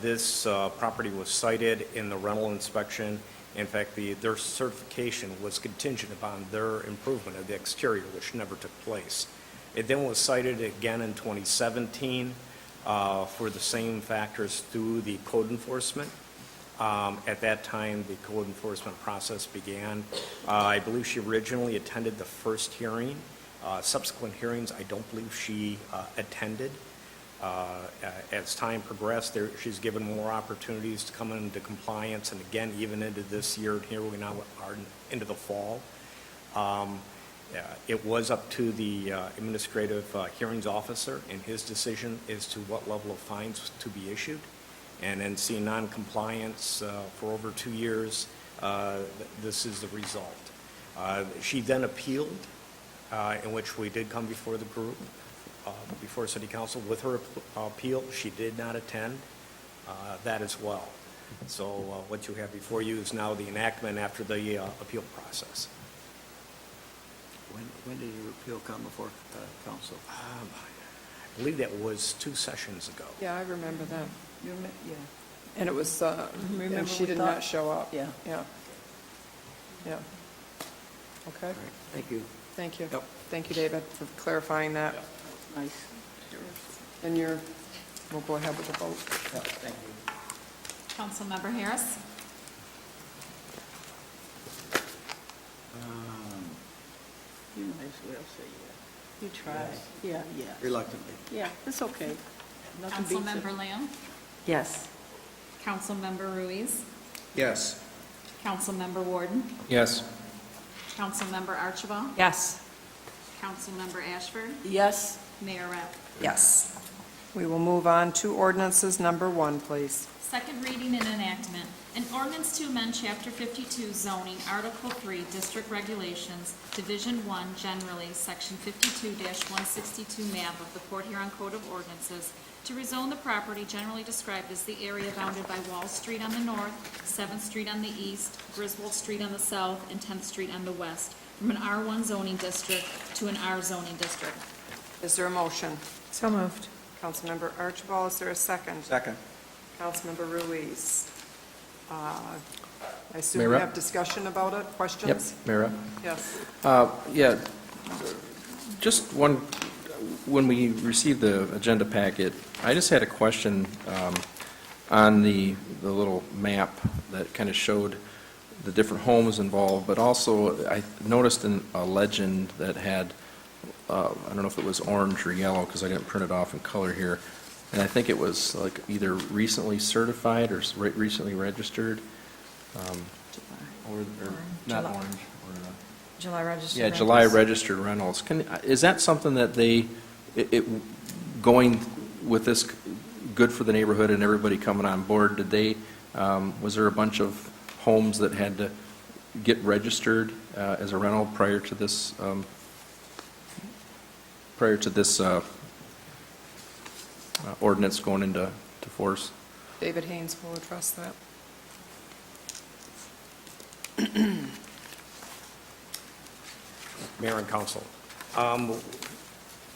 This property was cited in the rental inspection. In fact, their certification was contingent upon their improvement of the exterior, which never took place. It then was cited again in 2017 for the same factors through the code enforcement. At that time, the code enforcement process began. I believe she originally attended the first hearing. Subsequent hearings, I don't believe she attended. As time progressed, she's given more opportunities to come into compliance, and again, even into this year, here we now are into the fall. It was up to the administrative hearings officer and his decision as to what level of fines to be issued. And then seeing non-compliance for over 2 years, this is the result. She then appealed, in which we did come before the group, before City Council with her appeal. She did not attend that as well. So what you have before you is now the enactment after the appeal process. When did your appeal come before council? I believe that was 2 sessions ago. Yeah, I remember that. Yeah. And it was, Remember and she we did thought- not show up. Yeah. Yeah. Yeah. Okay, Thank you. thank you. Yep. Thank you, David, for clarifying that. Nice. And we'll go ahead with the vote. Thank you. Councilmember Harris? You might as well say yeah. You try. Yeah, yeah. Reluctantly. Yeah, it's okay. Nothing beats it. Councilmember Lamb? Yes. Councilmember Ruiz? Yes. Councilmember Warden? Yes. Councilmember Archibald? Yes. Councilmember Ashford? Yes. Mayor Rep? Yes. We will move on to ordinances number 1, please. Second reading and enactment. An ordinance to amend Chapter 52 zoning, Article 3, District Regulations, Division 1, generally, Section 52-162 map of the Port Huron Code of Ordinances to rezone the property generally described as the area bounded by Wall Street on the north, 7th Street on the east, Griswold Street on the south, and 10th Street on the west, from an R1 zoning district to an R zoning district. Is there a motion? So moved. Councilmember Archibald, is there a second? Second. Councilmember Ruiz. I assume Mayor we Rep? have discussion about it, Yep, questions? Mayor. Yes. Yeah, just one, when we received the agenda packet, I just had a question on the little map that kind of showed the different homes involved, but also I noticed a legend that had, I don't know if it was orange or yellow, because I didn't print it off in color here, and I think it was like either recently certified or recently registered, or not July. orange. July registered. Yeah, rentals. July registered rentals. Is that something that going with this good for the neighborhood and everybody coming on board, was there a bunch of homes that had to get registered as a rental prior to this ordinance going into force? David Haynes will address that. Mayor and council,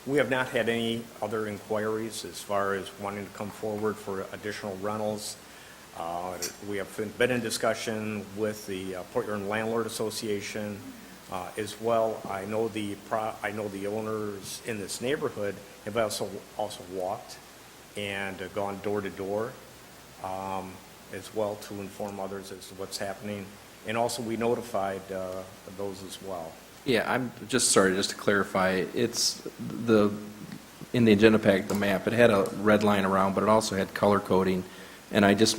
we have not had any other inquiries as far as wanting to come forward for additional rentals. We have been in discussion with the Port Huron Landlord Association as well. I know the owners in this neighborhood have also walked and gone door to door as well to inform others as to what's happening. And also, we notified those as well. Yeah, I'm just sorry, just to clarify, it's the in the agenda pack, the map, it had a red line around, but it also had color coding, and just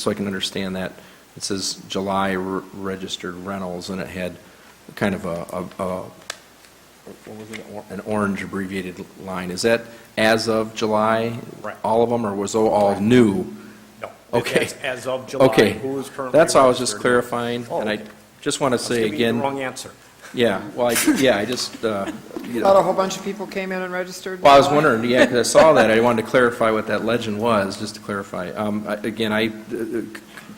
so I can understand that, it says July registered rentals, and it had kind of what was it, an orange abbreviated line. Is that as of July? Right. All of them, or was it all new? No. Okay. It's as of July. Okay. Who is currently That's all I was just registered. clarifying, Oh, and I okay. just want to I was say giving you again. the wrong answer. Yeah, well, I just, you Thought a know. whole bunch of people came in and registered? Well, I was wondering, yeah, because I saw that, I wanted to clarify what that legend was, just to clarify. Again, I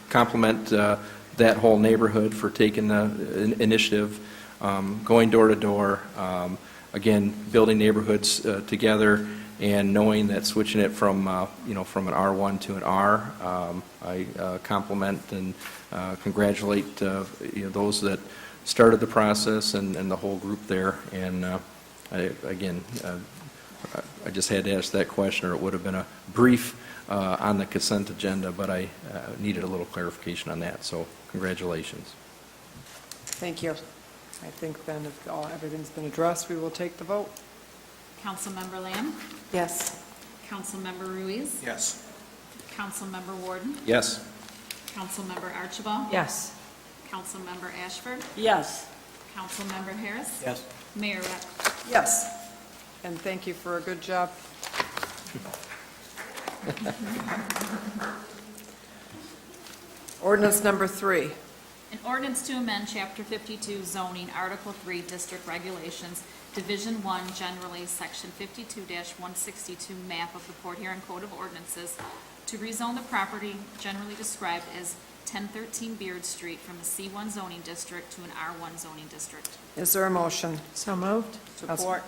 compliment that whole neighborhood for taking the initiative, going door to door, again, building neighborhoods together, and knowing that switching it from, from an R1 to an R, I compliment and congratulate, those that started the process and the whole group there. And I just had to ask that question, or it would have been a brief on the consent agenda, but I needed a little clarification on that, so congratulations. Thank you. I think then if everything's been addressed, we will take the vote. Councilmember Lamb? Yes. Councilmember Ruiz? Yes. Councilmember Warden? Yes. Councilmember Archibald? Yes. Councilmember Ashford? Yes. Councilmember Harris? Yes. Mayor Rep? Yes. And thank you for a good job. Ordinance number 3. An ordinance to amend Chapter 52 zoning, Article 3, District Regulations, Division 1, generally, Section 52-162, map of the Port Huron Code of Ordinances, to rezone the property generally described as 1013 Beard Street from the C1 zoning district to an R1 zoning district. Is there a motion? So moved. Support.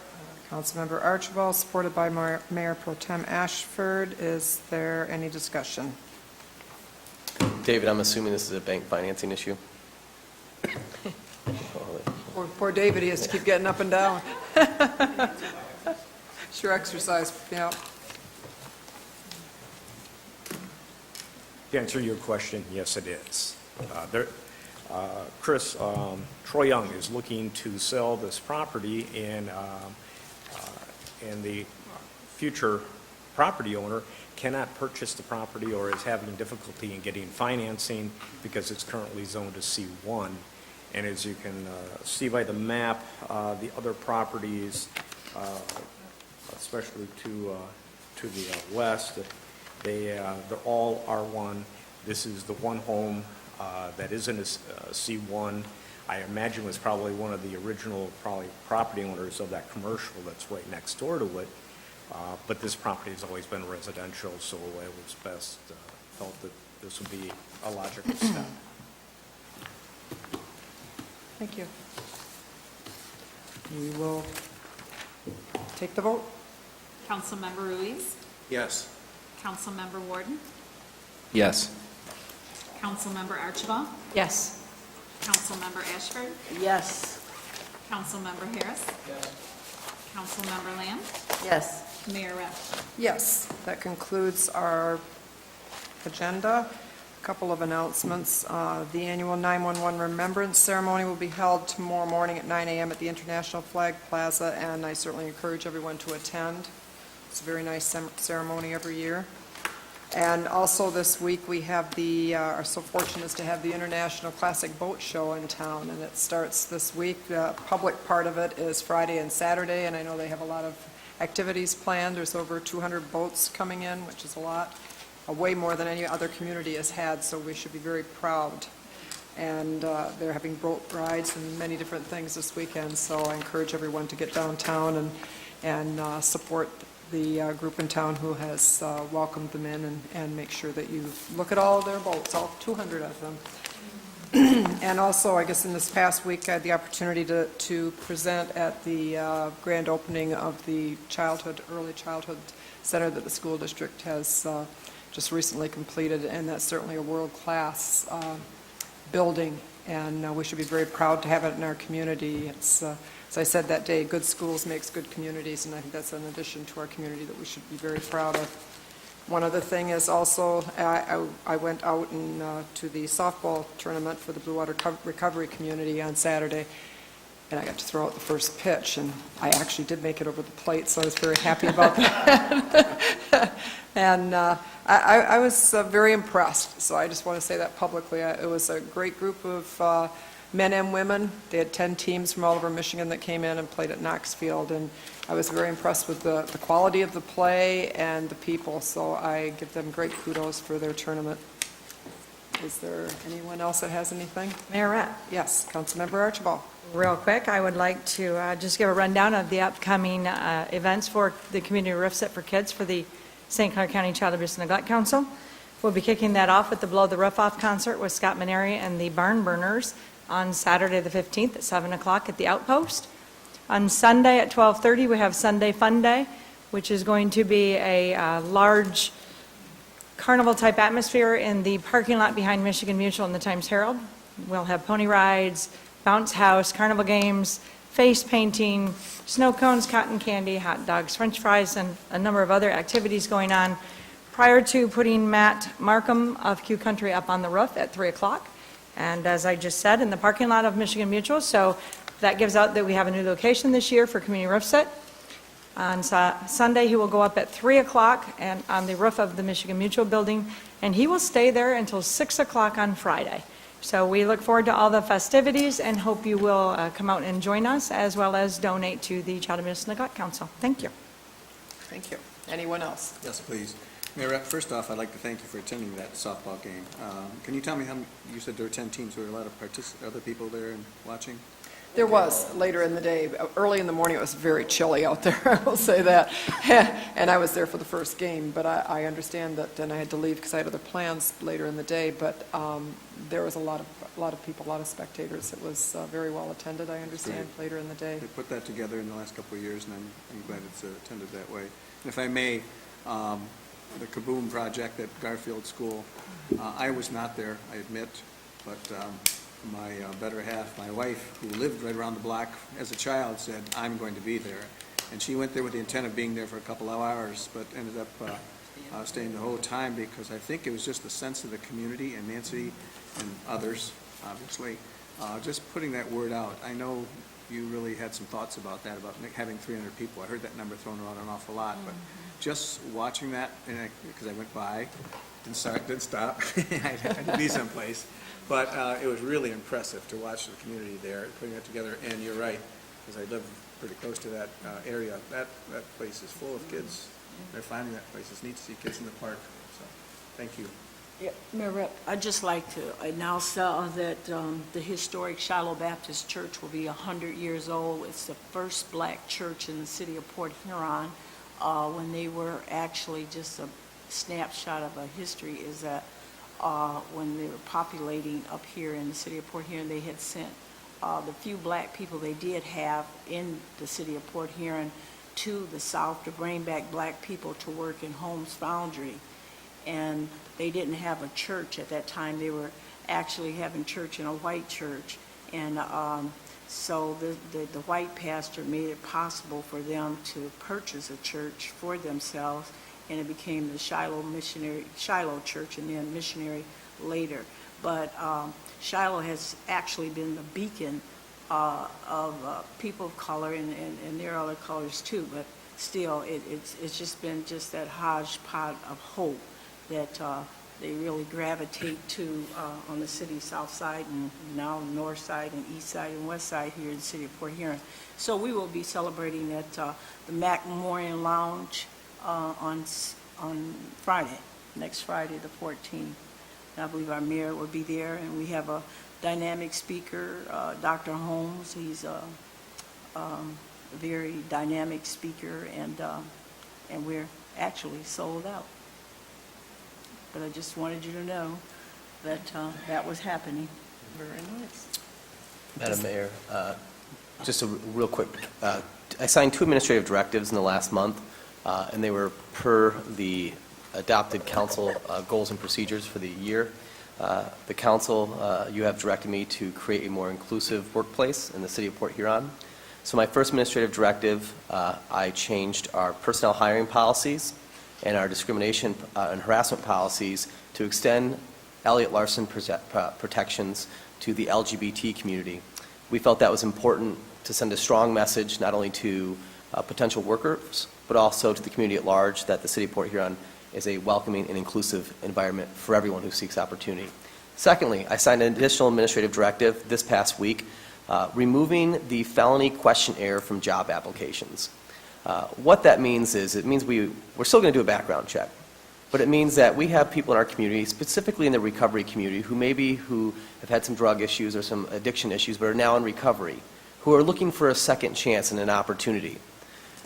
Councilmember Archibald, supported by Mayor Pro Tem Ashford. Is there any discussion? David, I'm assuming this is a bank financing issue? Poor David, he has to keep getting up and down. Sure exercise, yeah. To answer your question, yes, it is. Chris, Troy Young is looking to sell this property, and the future property owner cannot purchase the property or is having difficulty in getting financing because it's currently zoned as C1. And as you can see by the map, the other properties, especially to the west, they're all R1. This is the one home that isn't a C1. I imagine was probably one of the original property owners of that commercial that's right next door to it. But this property has always been residential, so it was best felt that this would be a logical step. Thank you. We will take the vote. Councilmember Ruiz? Yes. Councilmember Warden? Yes. Councilmember Archibald? Yes. Councilmember Ashford? Yes. Councilmember Harris? Yes. Councilmember Lamb? Yes. Mayor Rep? Yes, that concludes our agenda. A couple of announcements. The annual 911 Remembrance Ceremony will be held tomorrow morning at 9 a.m. at the International Flag Plaza, and I certainly encourage everyone to attend. It's a very nice ceremony every year. And also this week, we have are so fortunate as to have the International Classic Boat Show in town, and it starts this week. The public part of it is Friday and Saturday, and I know they have a lot of activities planned. There's over 200 boats coming in, which is a lot, way more than any other community has had, so we should be very proud. And they're having boat rides and many different things this weekend, so I encourage everyone to get downtown and support the group in town who has welcomed them in, and make sure that you look at all of their boats, all 200 of them. And also, I guess in this past week, I had the opportunity to present at the grand opening of the early childhood center that the school district has just recently completed, and that's certainly a world-class building, and we should be very proud to have it in our community. It's, as I said that day, good schools makes good communities, and I think that's an addition to our community that we should be very proud of. One other thing is also, I went out to the softball tournament for the Blue Water Recovery Community on Saturday, and I got to throw out the first pitch, and I actually did make it over the plate, so I was very happy about that. And I was very impressed, so I just want to say that publicly. It was a great group of men and women. They had 10 teams from all over Michigan that came in and played at Knox Field, and I was very impressed with the quality of the play and the people, so I give them great kudos for their tournament. Is there anyone else that has anything? Mayorette? Yes, Councilmember Archibald. Real quick, I would like to just give a rundown of the upcoming events for the Community Roof Set for Kids for the St. Clair County Child Abuse and Neglect Council. We'll be kicking that off with the Blow the Roof Off concert with Scott Maneri and the Barn Burners on Saturday the 15th at 7 o'clock at the Outpost. On Sunday at 12:30, we have Sunday Fun Day, which is going to be a large carnival-type atmosphere in the parking lot behind Michigan Mutual and the Times-Herald. We'll have pony rides, bounce house, carnival games, face painting, snow cones, cotton candy, hot dogs, french fries, and a number of other activities going on prior to putting Matt Markham of Q Country up on the roof at 3 o'clock. And as I just said, in the parking lot of Michigan Mutual, so that gives out that we have a new location this year for Community Roof Set. On Sunday, he will go up at 3 o'clock and on the roof of the Michigan Mutual building, and he will stay there until 6 o'clock on Friday. So we look forward to all the festivities and hope you will come out and join us, as well as donate to the Child Abuse and Neglect Council. Thank you. Thank you. Anyone else? Yes, please. Mayor, first off, I'd like to thank you for attending that softball game. Can you tell me how, you said there were 10 teams, were there a lot of other people there and watching? There was later in the day. Early in the morning, it was very chilly out there, I will say that. And I was there for the first game, but I understand that then I had to leave because I had other plans later in the day. But there was a lot of people, a lot of spectators. It was very well attended, I understand, later in the day. They put that together in the last couple of years, and I'm glad it's attended that way. And if I may, the Kaboom project at Garfield School, I was not there, I admit, but my better half, my wife, who lived right around the block as a child, said, I'm going to be there. And she went there with the intent of being there for a couple of hours, but ended up staying the whole time because I think it was just the sense of the community, and Nancy and others, obviously, just putting that word out. I know you really had some thoughts about that, about having 300 people. I heard that number thrown around an awful lot, but just watching that, because I went by, didn't stop, I had to be someplace. But it was really impressive to watch the community there, putting that together. And you're right, because I live pretty close to that area. That place is full of kids. They're finding that place. It's neat to see kids in the park. So, thank you. Yeah, Mayor Rep, I'd just like to announce that the historic Shiloh Baptist Church will be 100 years old. It's the first black church in the city of Port Huron. When they were actually just a snapshot of a history is that when they were populating up here in the city of Port Huron, they had sent the few black people they did have in the city of Port Huron to the south to bring back black people to work in Holmes Foundry. And they didn't have a church at that time. They were actually having church in a white church. And so the white pastor made it possible for them to purchase a church for themselves, and it became the Shiloh Church, and then missionary later. But Shiloh has actually been the beacon of people of color, and there are other colors too, but still, it's just been just that hodgepodge of hope that they really gravitate to on the city's south side, and now north side and east side and west side here in the city of Port Huron. So we will be celebrating at the Mac Memorial Lounge on Friday, next Friday, the 14th. And I believe our mayor will be there, and we have a dynamic speaker, Dr. Holmes. He's a very dynamic speaker, and we're actually sold out. But I just wanted you to know that that was happening. Very nice. Madam Mayor, just a real quick, I signed 2 administrative directives in the last month, and they were per the adopted council goals and procedures for the year. The council, you have directed me to create a more inclusive workplace in the city of Port Huron. So my first administrative directive, I changed our personnel hiring policies and our discrimination and harassment policies to extend Elliott Larson protections to the LGBT community. We felt that was important to send a strong message not only to potential workers, but also to the community at large, that the City of Port Huron is a welcoming and inclusive environment for everyone who seeks opportunity. Secondly, I signed an additional administrative directive this past week, removing the felony questionnaire from job applications. What that means is, it means we're still going to do a background check, but it means that we have people in our community, specifically in the recovery community, who have had some drug issues or some addiction issues, but are now in recovery, who are looking for a second chance and an opportunity.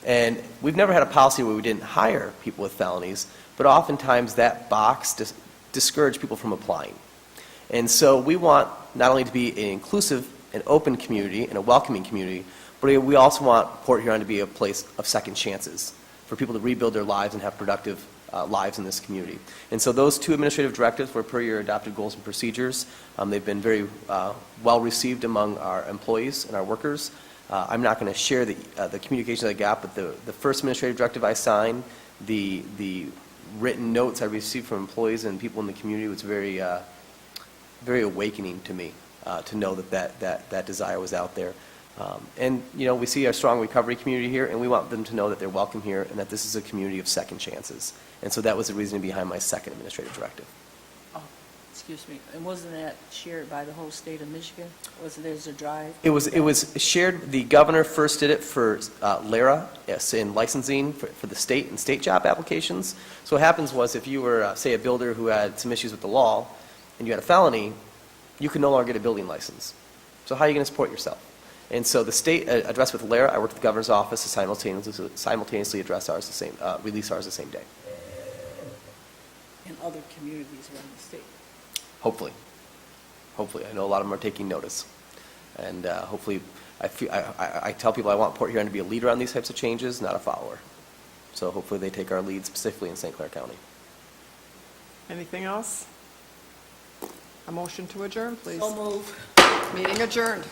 And we've never had a policy where we didn't hire people with felonies, but oftentimes that box discouraged people from applying. And so we want not only to be an inclusive and open community and a welcoming community, but we also want Port Huron to be a place of second chances for people to rebuild their lives and have productive lives in this community. And so those two administrative directives were per your adopted goals and procedures. They've been very well received among our employees and our workers. I'm not going to share the communications I got, but the first administrative directive I signed, the written notes I received from employees and people in the community was very awakening to me, to know that desire was out there. And, you know, we see our strong recovery community here, and we want them to know that they're welcome here and that this is a community of second chances. And so that was the reason behind my second administrative directive. Oh, excuse me, and wasn't that shared by the whole state of Michigan? There's a drive? It was shared, the governor first did it for LARA, yes, in licensing for the state and state job applications. So what happens was, if you were, say, a builder who had some issues with the law and you had a felony, you could no longer get a building license. So how are you going to support yourself? And so the state addressed with LARA. I worked with the governor's office to simultaneously address ours release ours the same day. In other communities around the state? Hopefully. Hopefully. I know a lot of them are taking notice. And hopefully, I tell people I want Port Huron to be a leader on these types of changes, not a follower. So hopefully they take our lead, specifically in St. Clair County. Anything else? A motion to adjourn, please. So move. Meeting adjourned.